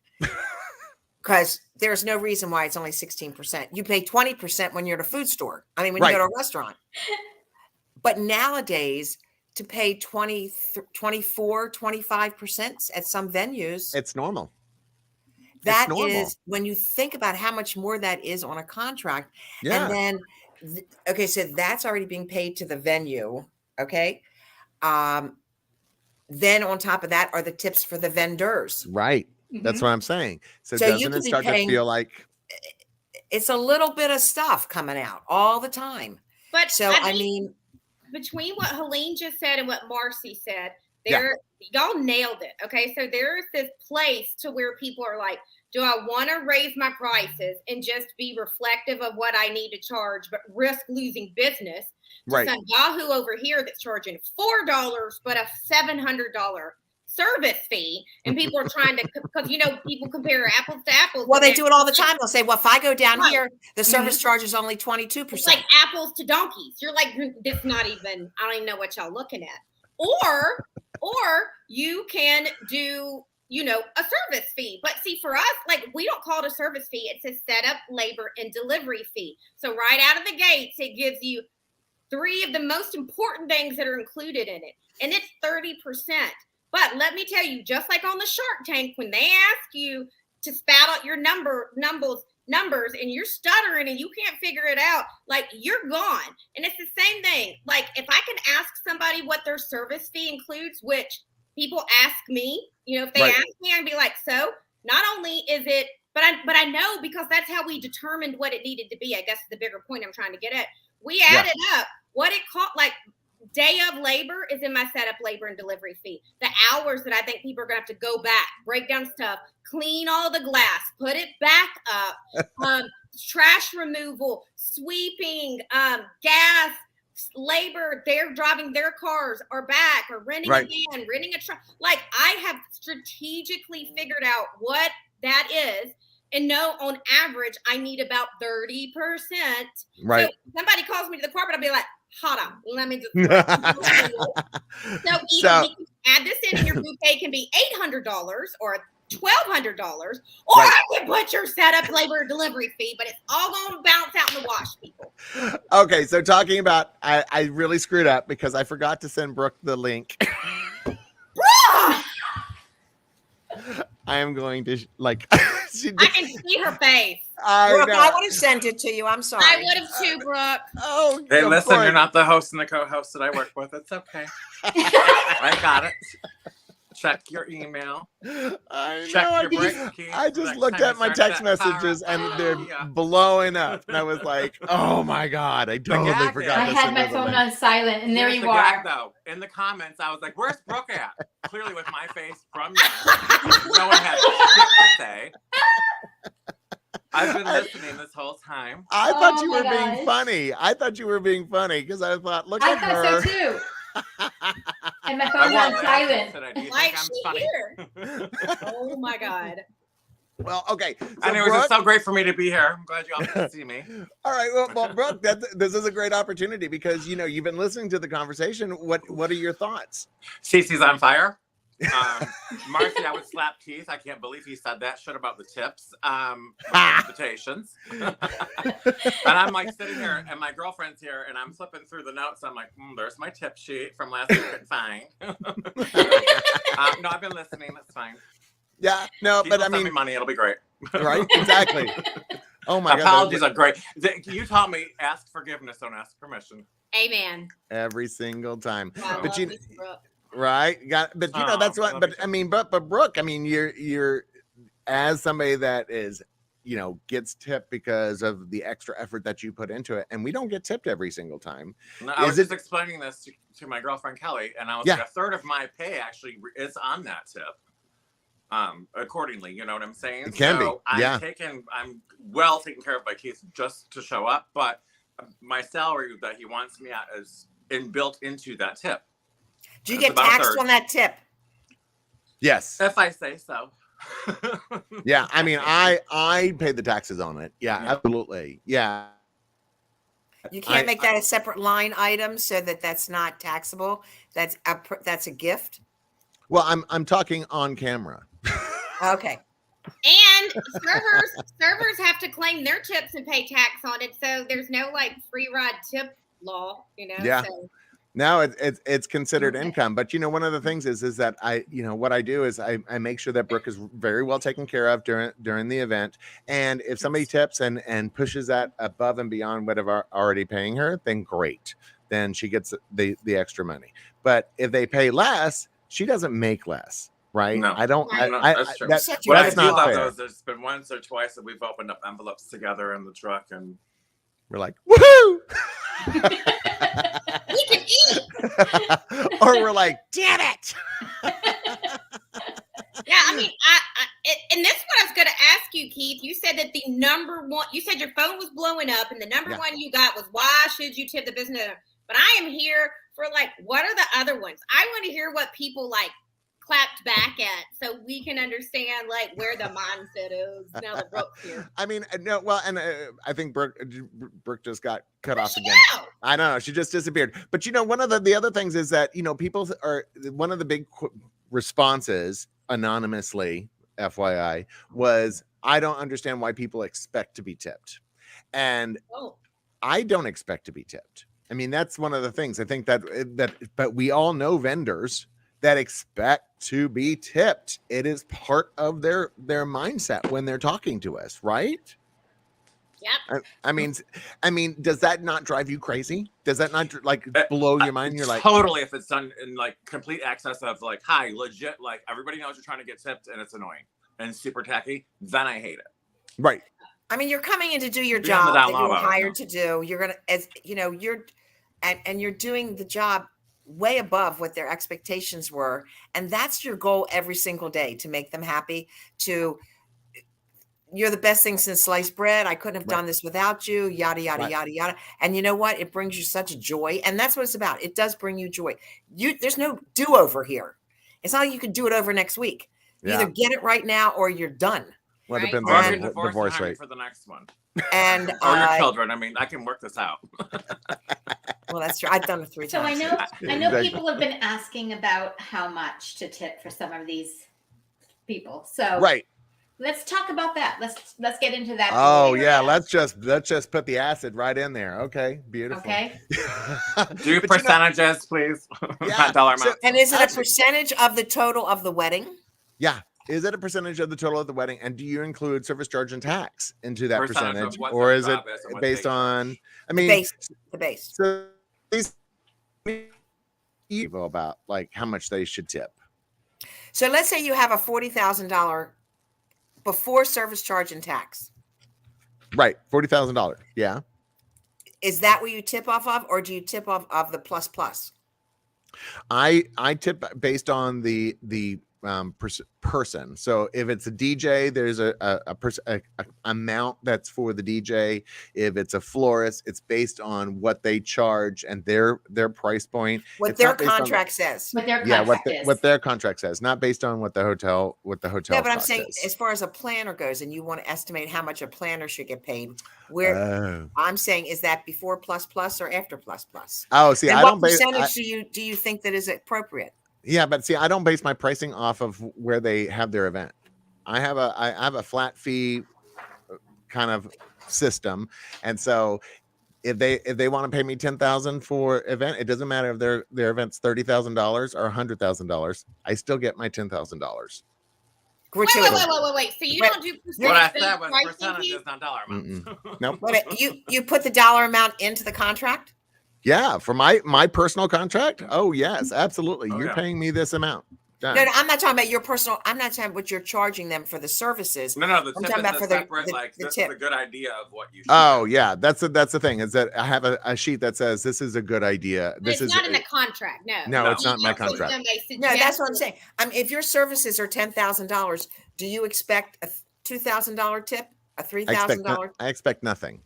Because there's no reason why it's only 16%. You pay 20% when you're at a food store. I mean, when you go to a restaurant. But nowadays, to pay 20, 24, 25% at some venues, It's normal. that normal. is, when you think about how much more that is on a contract. Yeah. And then, okay, so that's already being paid to the venue. Okay. Then on top of that are the tips for the vendors. Right. That's Mhm. what I'm saying. So So you doesn't could it be start paying- to feel like It's a little bit of stuff coming out all the time. But So, I mean, between what Helene just said and what Marcy said, Yeah. y'all nailed it. Okay. So there's this place to where people are like, do I want to raise my prices and just be reflective of what I need to charge, but risk losing business? To right. some Yahoo over here that's charging $4, but a $700 service fee. And people are trying to, because people compare apples to apples. well, they do it all the time. They'll say, well, if I go down Right. here, the service charge is only 22%. It's like apples to donkeys. You're like, this not even, I don't even know what y'all looking at. Or you can do, a service fee. But see, for us, like, we don't call it a service fee. It's a setup, labor, and delivery fee. So right out of the gates, it gives you 3 of the most important things that are included in it. And it's 30%. But let me tell you, just like on the Shark Tank, when they ask you to spout out your numbers and you're stuttering and you can't figure it out, like, you're gone. And it's the same thing. Like, if I can ask somebody what their service fee includes, which people ask me, if they Right. ask me, I'd be like, so not only is it, but I know, because that's how we determined what it needed to be. I guess is the bigger point I'm trying to get at. We added up what it cost, like, day of labor is in my setup, labor, and delivery fee. The hours that I think people are going to have to go back, break down stuff, clean all the glass, put it back up, trash removal, sweeping, gas, labor, they're driving their cars or back or renting Right. a van, renting a truck. Like I have strategically figured out what that is. And no, on average, I need about 30%. Right. So if somebody calls me to the carpet, I'll be like, hold on, let me just. So either we can add this in and your bouquet can be $800 or $1,200, or Right. I can put your setup, labor, delivery fee, but it's all going to bounce out in the wash, people. Okay, so talking about, I really screwed up because I forgot to send Brooke the link. I am going to like. I can see her face. Brooke, know. I would have sent it to you. I'm sorry. I would have too, Brooke. Oh, Hey, of listen, course. you're not the host and the co-host that I work with. It's okay. I got it. Check your email. I Check know. your break, Keith. I just Next looked time at you my start text that power messages and up. they're Yeah. blowing up, and I was like, "Oh my god, I totally gag forgot." I to had send my her the phone link. on silent, and there Here's you the gag, are. though. In the comments, I was like, "Where's Brooke at?" Clearly, with my face from you. No one had shit to say. I've been listening this whole time. I thought Oh you my were being gosh. funny. I thought you were being funny because I thought, look I at thought her. so too. And my I phone's wore on glasses silent. today. Do you Why think is I'm she funny? here? Oh my God. Well, okay. So Anyways, Brooke, it's so great for me to be here. I'm glad you all can see me. all right. Well, Brooke, this is a great opportunity because you've been listening to the conversation. What are your thoughts? Cece's on fire. Marcy, I would slap Keith. I can't believe he said that shit about the tips. The invitations. And I'm like sitting here, and my girlfriend's here, and I'm flipping through the notes. I'm like, there's my tip sheet from last week. It's fine. No, I've been listening. That's fine. Yeah, no, Keith but will I send me mean, money. It'll be great. right? Exactly. Oh my Apologies god! are great. You taught me ask forgiveness, don't ask permission. Amen. Every single time. I But love you this, Brooke. right? But that's Oh, what. love But you I too. mean, but Brooke, I mean, you're as somebody that is, gets tipped because of the extra effort that you put into it, and we don't get tipped every single time. No, I was Is just explaining this to my girlfriend Kelly, and I was Yeah. like, a third of my pay actually is on that tip. Accordingly, you know what I'm saying? It can be, yeah. I'm well taken care of by Keith just to show up, but my salary that he wants me at is built into that tip. Do you It's get about a taxed third. on that tip? Yes. If I say so. Yeah. I mean, I paid the taxes on it. Yeah, Yeah. absolutely. Yeah. You can't make that a separate line item so that that's not taxable. That's a gift. Well, I'm talking on camera. Okay. And servers have to claim their tips and pay tax on it. So there's no like free ride tip law, Yeah. So. No, it's considered Okay. income. But one of the things is that what I do is I make sure that Brooke is very well taken care of during the event. And if somebody tips and pushes that above and beyond what I've already paying her, then great. Then she gets the extra money. But if they pay less, she doesn't make less, right? No. I don't. No, I, that's true. That's What I that's do not love fair. though is there's been once or twice that we've opened up envelopes together in the truck, and We're like, woohoo! We can eat. Or we're like, damn it! Yeah, I mean, and this is what I was going to ask you, Keith. You said that the number one, you said your phone was blowing up, and the number Yeah. one you got was why should you tip the business owner? But I am here for like, what are the other ones? I want to hear what people like clapped back at, so we can understand like where the mindset is now that Brooke's here. I mean, no, well, and I think Brooke just got cut off again. No. I know, she just disappeared. But one of the other things is that people are one of the big responses anonymously, FYI, was I don't understand why people expect to be tipped, and Oh. I don't expect to be tipped. I mean, that's one of the things I think but we all know vendors that expect to be tipped. It is part of their mindset when they're talking to us, right? Yep. I mean, does that not drive you crazy? Does that not blow your mind? You're like, totally, if it's done in like complete excess of like, hi, legit, like everybody knows you're trying to get tipped and it's annoying and super tacky, then I hate it. right. I mean, you're coming in to do your Be on the job down that low you were about it, hired to do. You're gonna, you're doing the job way above what their expectations were, and that's your goal every single day, to make them happy, to you're the best thing since sliced bread. I couldn't have done this without you, yada, yada, Right. yada, yada. And you know what? It brings you such joy. And that's what it's about. It does bring you joy. There's no do-over here. It's not like you can do it over next week. You Yeah. either get it right now or you're done. Well, it Right. depends Or on you're the divorced divorce and hiring rate. for the next one. And Or your children. I mean, I can work this out. well, that's true. I've done it 3 So I times. know Exactly. people have been asking about how much to tip for some of these people. So Right. let's talk about that. Let's get into that. Oh later. yeah, let's just put the acid right in there. Okay, beautiful. Okay. Do But percentages, please. Yeah, Not dollar so- amount. And is it a Actually- percentage of the total of the wedding? Yeah. Is it a percentage of the total of the wedding? And do you include service charge and tax into that Percentage of percentage? what Or their is it job is and what based they on, charge. I The mean, base. The base. so these evil about like how much they should tip. So let's say you have a $40,000 before service charge and tax. Right. $40,000. Yeah. Is that what you tip off of, or do you tip off of the plus plus? I tip based on the person. So if it's a DJ, there's a amount that's for the DJ. If it's a florist, it's based on what they charge and their price point. What It's their not based on- contract says. What their Yeah, contract is. what their contract says, not based on what the hotel No, but I'm cost saying is. as far as a planner goes, and you want to estimate how much a planner should get paid, where Oh. I'm saying is that before plus plus or after plus plus? Oh, see, And I what don't base. percentage do you think that is appropriate? Yeah, but see, I don't base my pricing off of where they have their event. I have a flat fee kind of system, and so if they want to pay me $10,000 for event, it doesn't matter if their event's $30,000 or $100,000. I still get my $10,000. Gratuitous. Wait. So you Wait, don't do What I percentage said was pricing, percentages, Keith? not dollar amounts. Nope. Wait a minute, you put the dollar amount into the contract? Yeah, for my personal contract. Oh yes, absolutely. Oh, You're yeah. paying me this amount. Done. No, I'm not talking about your personal. I'm not talking about what you're charging them for the services. No, the I'm tip talking is about a for the- separate, the- like, the this tip. is a good idea of what you should Oh do. yeah, that's the thing is that I have a sheet that says this is a good idea. But This it's is not in the contract. No. No, it's not in my You give contract. them a No, that's what I'm suggestion. saying. If your services are $10,000, do you expect a $2,000 tip, a $3,000? I expect nothing.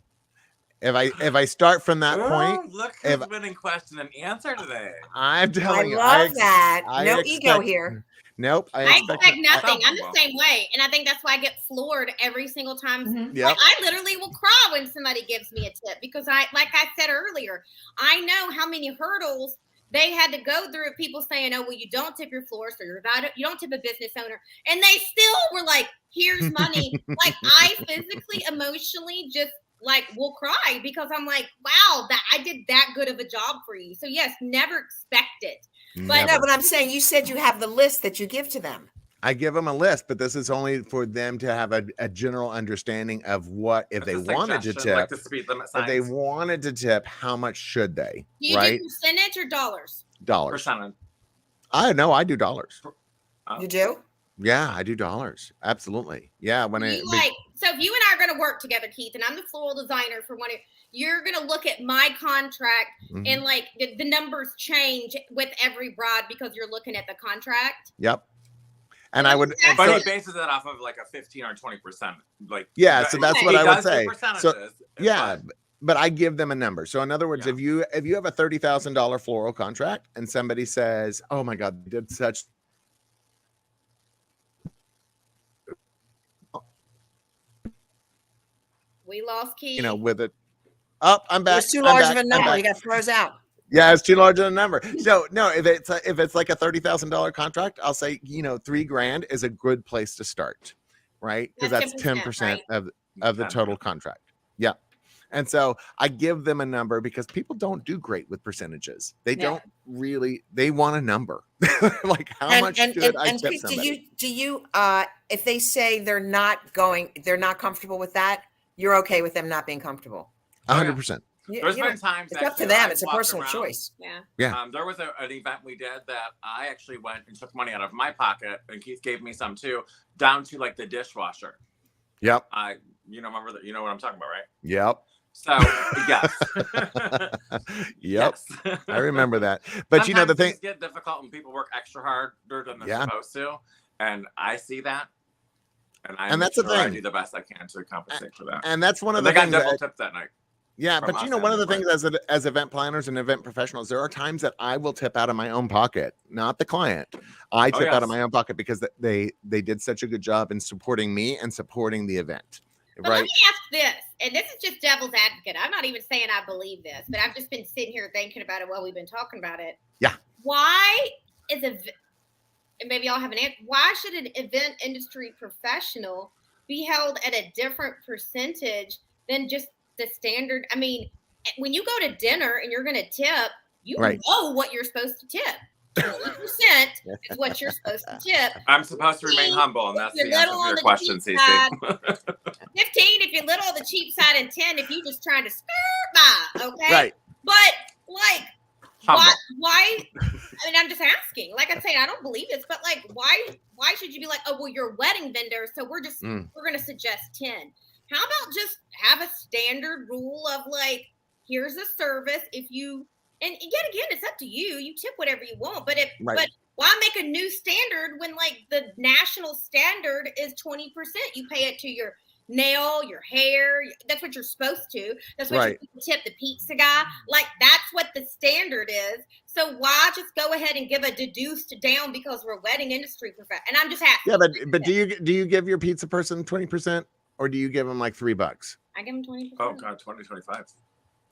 If I start from that point, Oh, look if- who's winning question and answer today. I'm I telling you, love that. I No expect- ego here. Nope. I expect nothing. I'm the Well. same way. And I think that's why I get floored every single time. Mhm. Yep. Like, I literally will cry when somebody gives me a tip because like I said earlier, I know how many hurdles they had to go through of people saying, oh, well, you don't tip your florist or you don't tip a business owner. And they still were like, here's money. Like, I physically, emotionally just like will cry because I'm like, wow, that I did that good of a job for you. So yes, never expect it. But No, but I'm saying you said you have the list that you give to them. I give them a list, but this is only for them to have a general understanding of what if they It's a wanted to suggestion, like tip. the speed limit If signs. they wanted to tip, how much should they? Do you Right? do percentage or dollars? Dollars. Percentage. I know I do dollars. You do? Yeah, I do dollars. Absolutely. Yeah. When You so if you and I are going to work together, Keith, and I'm the floral designer for one of you're going to look at my contract Mhm. and like the numbers change with every bride because you're looking at the contract. Yep. And I would. and But so- he bases it off of like a 15 or 20%. Like Yeah, so that's he what I would does do say. So, percentages, yeah, but but I give them a number. So in other words, Yeah. if you have a $30,000 floral contract and somebody says, "Oh my God, they did such," We lost Keith. you know, with it. Oh, I'm back. It's too I'm large back, of a I'm number. back. You got throws out. Yeah, it's too large of a number. So no, if it's like a $30,000 contract, I'll say, you know, $3,000 is a good place to start, right? Because That's that's 10%, 10% right? of the total contract. Yeah. And so I give them a number because people don't do great with percentages. They Yeah. don't really, they want a number. Like how much and, should I and tip Pete, somebody? do you if they say they're not comfortable with that, you're okay with them not being comfortable? 100%. there's You know, been times it's up to actually them. I It's a walked personal around, choice. Yeah. Yeah. There was an event we did that I actually went and took money out of my pocket, and Keith gave me some too, down to like the dishwasher. Yep. Remember that? You know what I'm talking about, right? Yep. So yes, Yep. Yes. I remember that. But you know, the Sometimes thing, things get difficult when people work extra harder than they're Yeah. supposed to, and I see that. And And that's the I thing. do the best I can to compensate for that. And that's one of But the they got things double that, tipped that night. yeah, from but us one of the and things as event planners and event professionals, there are times that I will tip out of my own pocket, not the client. I tip out of yes. my own pocket because they did such a good job in supporting me and supporting the event. But let Right. me ask this, and this is just devil's advocate. I'm not even saying I believe this, but I've just been sitting here thinking about it while we've been talking about it. Yeah. Why is and maybe y'all have an answer. Why should an event industry professional be held at a different percentage than just the standard? I mean, when you go to dinner and you're going to tip, you Right. know what you're supposed to tip. 20% is what you're supposed to tip. I'm supposed to remain humble, and that's You're the answer little to on your the question, cheap Cece. side. 15 if you're little on the cheap side, and 10 if you just trying to skirt by. Okay. Right. But like, Humble. why? I mean, I'm just asking. Like I'm saying, I don't believe this, but like, why should you be like, oh, well, you're a wedding vendor, so we're going to suggest 10. How about just have a standard rule of like, here's a service. If you, and yet again, it's up to you. You tip whatever you want, but but why make a new standard when like the national standard is 20%? You pay it to your nail, your hair. That's what you're supposed to. That's what Right. you tip the pizza guy. Like that's what the standard is. So why just go ahead and give a deduced down because we're a wedding industry professional? And I'm just asking. Yeah, but do you give your pizza person 20% or do you give them like $3? I give them 20%. Oh God, 2025.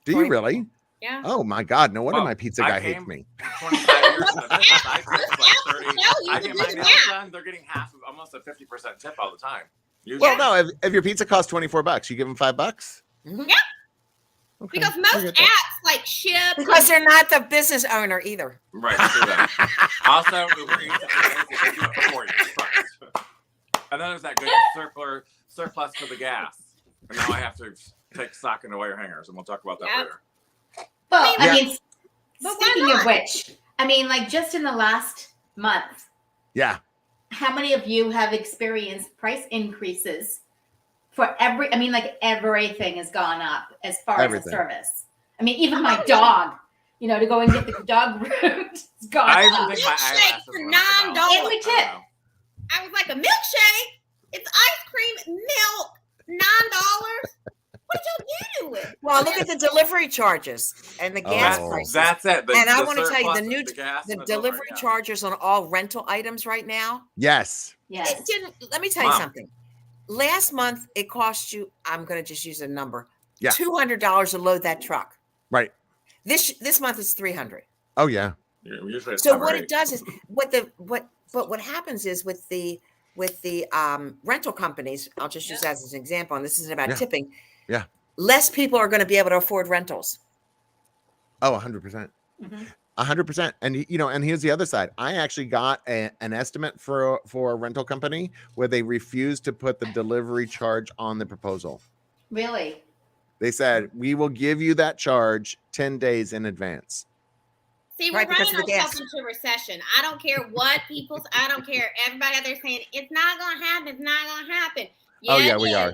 Do you really? Yeah. Oh my God! No wonder Well, my pizza guy hates me. 25 years in the business. I tip like 30. you I can get do my nails that. done. They're getting almost a 50% tip all the time. Usually. Well, no. If your pizza costs $24, you give them $5. Yeah. Okay, Because I most get that. apps like ship. Because they're not the business owner either. Right. True that. Also, Uber Eats they do it for you first. And then there's that good surplus for the gas. And now I have to take stock into wire hangers, and we'll talk about that Yeah. later. Well, Yeah. I mean, But why speaking of not? which, I mean, like just in the last month, Yeah. how many of you have experienced price increases for I mean, like everything has gone up as far Everything. as a service. I mean, even my dog, to go and get the dog groomed, it's gone I up. even think my Milkshake eyelashes for went up $9. about. And we I tip. don't know. I was like, a milkshake? It's ice cream, milk, $9. What did y'all do to it? Well, look at the delivery charges and the gas Oh. prices. That's it. And I want to tell you, surplus, gas the and delivery yeah. charges on all rental items right now. Yes. Yes. It didn't. Let me tell you Wow. something. Last month, it cost you. I'm going to just use a number. Yeah. $200 to load that truck. Right. This month it's $300. Oh yeah. Usually it's So summer what rate. it does is what happens is with the rental companies. I'll just use that as an example. And this isn't about Yeah. tipping. Yeah. Less people are going to be able to afford rentals. Oh, 100%. Mhm. 100%. And and here's the other side. I actually got an estimate for a rental company where they refused to put the delivery charge on the proposal. Really? They said, we will give you that charge 10 days in advance. See, we're Right, because running of the ourselves gas. into recession. I don't care what I don't care. Everybody out there saying, it's not going to happen. It's not going to happen. Oh, yeah, it we is. are.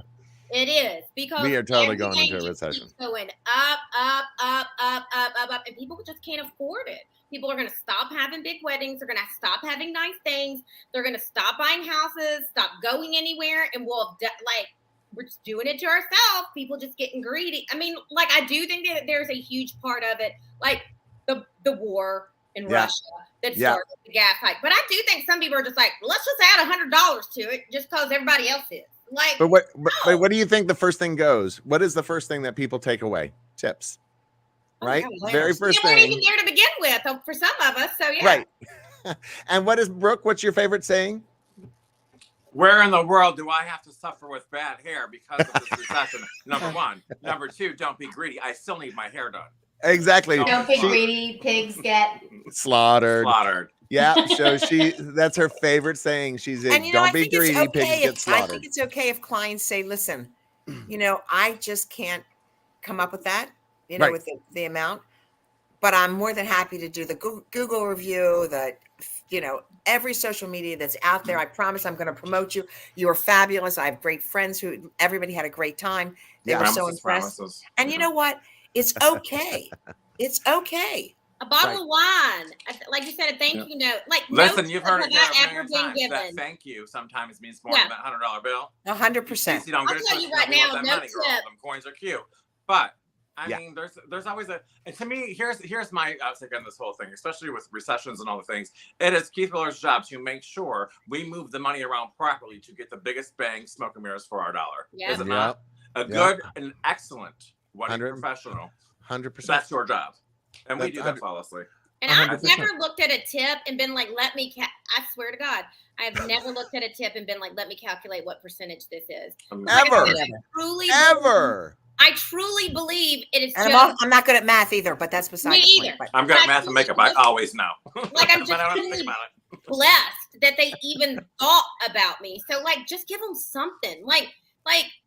It is. Because We are totally going everything into a just recession. keeps going up, up, up, up, up, up, up. And people just can't afford it. People are going to stop having big weddings. They're going to stop having nice things. They're going to stop buying houses, stop going anywhere. And we're just doing it to ourselves. People just getting greedy. I mean, like, I do think that there's a huge part of it, like the war in Yeah. Russia that Yeah. started the gas hike. But I do think some people are just like, let's just add $100 to it just because everybody else is. Like, But what do you think the first thing goes? What is the first thing that people take away? Tips. Oh, Right? yeah, Very layers. first they weren't thing. even there to begin with for some of us. So, yeah. Right. And what is Brooke? What's your favorite saying? Where in the world do I have to suffer with bad hair because of this recession? Number one. Number two, don't be greedy. I still need my hair done. Exactly. Don't be She- greedy. Pigs get. Slaughtered. Slaughtered. Yeah. So that's her favorite saying. She's And like, don't be think it's greedy, pigs okay get I slaughtered. think it's okay if clients say, listen, I just can't come up with that, Right. with the amount, but I'm more than happy to do the Google review, every social media that's out there. I promise I'm going to promote you. You are fabulous. I have great friends everybody had a great time. They Yeah. were so Promises, impressed. promises. And you know what? It's okay. It's okay. A bottle of wine, like you said, a thank you note. Like, listen, no you've heard it have here ever a been million times. That given. thank you sometimes means more than that $100 bill. 100%. You don't get I'll a tell touch, you right nobody wants now, that no money, girl. tip. Them coins are cute, but I mean, there's always and to me, here's my outtake on this whole thing, especially with recessions and all the things. It is Keith Willard's job to make sure we move the money around properly to get the biggest bang smoke and mirrors for our dollar. Yeah. Is it not? A good and excellent wedding professional. 100%. That's your job, and we do that flawlessly. And I've 100%. never looked at a tip and been like, I swear to God, I've never looked at a tip and been like, let me calculate what percentage this is. Ever. I truly believe it is. And just, I'm not good at math either, but that's beside Me the point. either. But I'm good at math and makeup. I always know. Like, I'm just but I don't have to truly think about it. blessed that they even thought about me. So, like, just give them something. Like,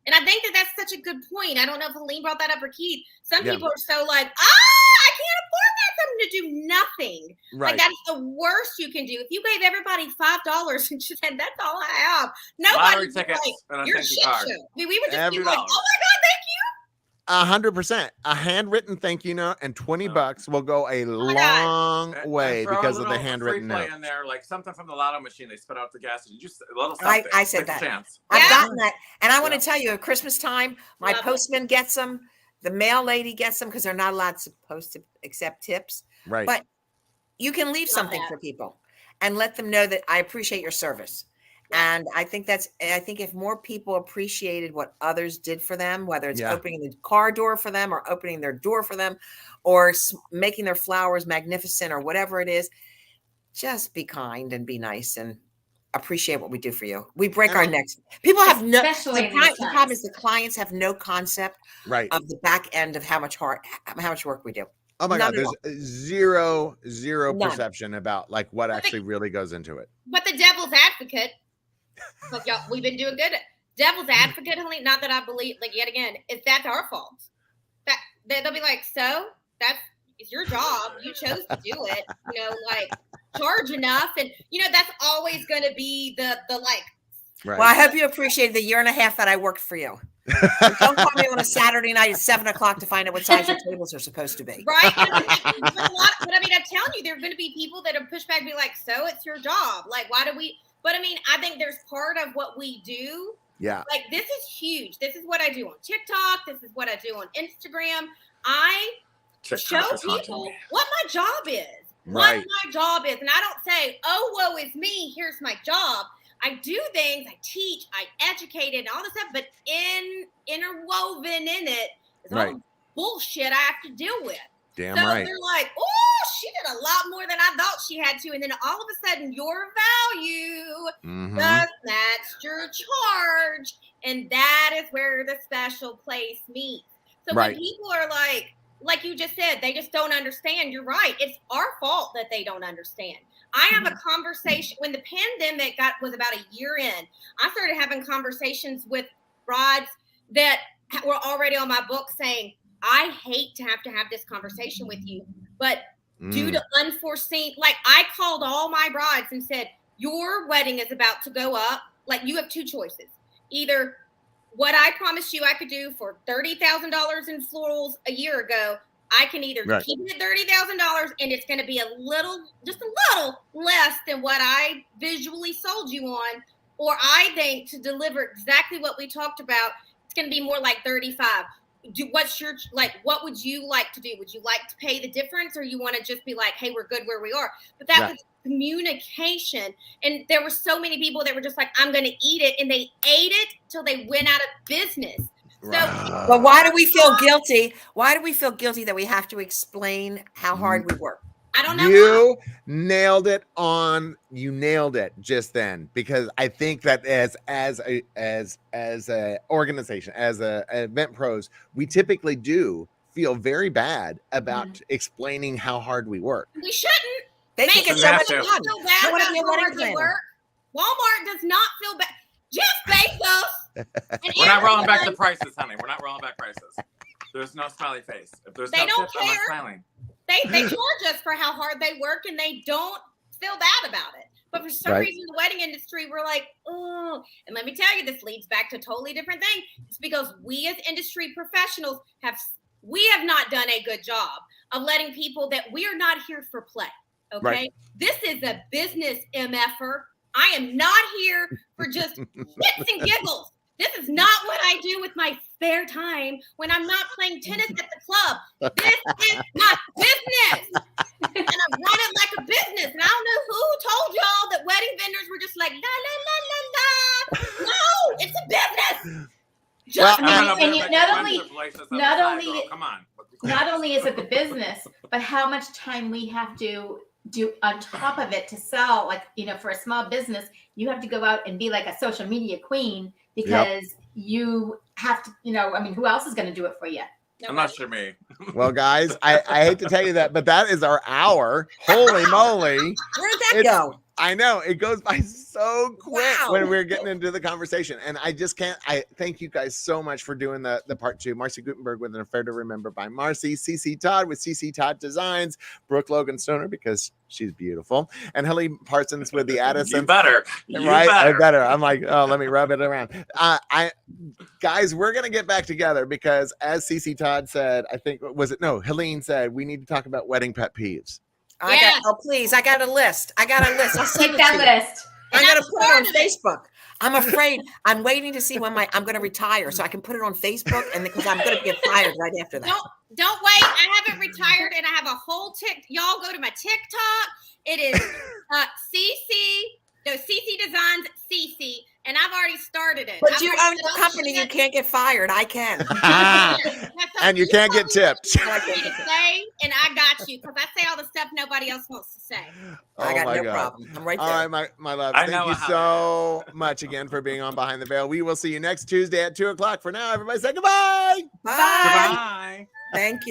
and I think that that's such a good point. I don't know if Helene brought that up or Keith. Some people are so like, I can't afford that. Them to do nothing. Right. Like, that's the worst you can do. If you gave everybody $5 and just said, that's all I have. Nobody Lottery tickets and a you're thank you shit card. show. We would just Every be like, dollar. oh my God, thank you. 100%. A handwritten thank you note and $20 will go a long way throw because a of the little handwritten free play note. in there, like something from the lotto machine. They spit out the gas and just a little something. I said Take a that. chance. I've Yeah. gotten that. And I want to tell you, at Christmas time, my Love it. postman gets them. The mail lady gets them because they're not supposed to accept tips. Right. But you can leave Love something that. for people and let them know that I appreciate your service. Yeah. And I think if more people appreciated what others did for them, whether it's Yeah. opening the car door for them or opening their door for them or making their flowers magnificent or whatever it is, just be kind and be nice and appreciate what we do for you. We break our necks. People have Especially in these the problem is times. the clients have no concept Right. of the back end of how much work we do. Oh my None God. at There's zero None. perception about like what actually really goes into it. But the devil's advocate, like y'all, we've been doing good. Devil's advocate, Helene, not that I believe, like yet again, that's our fault. That they'll be like, so it's your job. You chose to do it. Like charge enough, and that's always going to be the like. Right. Well, I hope you appreciated the year and a half that I worked for you. Don't call me on a Saturday night at 7:00 to find out what size your tables are supposed to be. Right. But I mean, I'm telling you, there are going to be people that are push back and be like, so it's your job. Like, why do we? But I mean, I think there's part of what we do. Yeah. Like, this is huge. This is what I do on TikTok. This is what I do on Instagram. I show people what my job is. Right. What my job is. And I don't say, oh, woe is me. Here's my job. I do things. I teach. I educate and all this stuff. But interwoven in it is all the bullshit I have to deal with. Damn so right. they're like, oh, she did a lot more than I thought she had to. And then all of a sudden, your value does match your charge. And that is where the special place meets. So when people are like you just said, they just don't understand. You're right. It's our fault that they don't understand. I have a conversation when the pandemic was about a year in. I started having conversations with brides that were already on my book saying, I hate to have this conversation with you, but due to unforeseen, like I called all my brides and said, your wedding is about to go up. Like you have two choices. Either what I promised you I could do for $30,000 in florals a year ago, I can either keep it at $30,000 and it's going to be just a little less than what I visually sold you on, or I think to deliver exactly what we talked about, it's going to be more like 35. What would you like to do? Would you like to pay the difference, or you want to just be like, hey, we're good where we are? But that was communication. And there were so many people that were just like, I'm going to eat it. And they ate it till they went out of business. So, but why do we feel guilty? Why do we feel guilty that we have to explain how hard we work? I don't know. You nailed it just then, because I think that as a organization, as a event pros, we typically do feel very bad about explaining how hard we work. We shouldn't. They think it's so much fun. Feel bad about how hard they work. Walmart does not feel bad. Jeff Bezos. We're not rolling back the prices, honey. We're not rolling back prices. There's no smiley face. If there's no tip, I'm not smiling. They charge us for how hard they work, and they don't feel bad about it. But for some reason, the wedding industry, we're like, oh. And let me tell you, this leads back to a totally different thing. It's because we as industry professionals have we have not done a good job of letting people that we are not here for play. Okay. Right. This is a business MFer. I am not here for just shits and giggles. This is not what I do with my spare time when I'm not playing tennis at the club. This is my business. And I run it like a business. And I don't know who told y'all that wedding vendors were just like, la, la, la, la, la. No, it's a business. Well, not only is it the business, but how much time we have to do on top of it to sell. Like, for a small business, you have to go out and be like a social media queen because you have to, who else is going to do it for you? I'm not sure me. Well, guys, I hate to tell you that, but that is our hour. Holy moly. Where'd that go? I know it goes by so quick Wow. when we're getting into the conversation. And I just can't, I thank you guys so much for doing the part 2. Marcy Gutenberg with An Affair to Remember by Marcy, CC Todd with CC Todd Designs, Brooke Logan Stoner because she's beautiful, and Helene Parsons with the Addison. You better. I better. I'm like, oh, let me rub it around. Guys, we're going to get back together because as CC Todd said, Helene said, we need to talk about wedding pet peeves. Please, I got a list. I'll send Take that list. I'm going to put it on Facebook. I'm afraid. I'm waiting to see when I'm going to retire so I can put it on Facebook, and because I'm going to get fired right after that. Don't wait. I haven't retired, and I have a whole y'all go to my TikTok. It is CC Designs CC, and I've already started it. But you own the company. You can't get fired. I can. And you can't get tipped. And I got you because I say all the stuff nobody else wants to say. I got no problem. I'm right there. All right, my love. Thank you so much again for being on Behind the Veil. We will see you next Tuesday at 2:00. For now, everybody say goodbye. Bye. Goodbye. Thank you.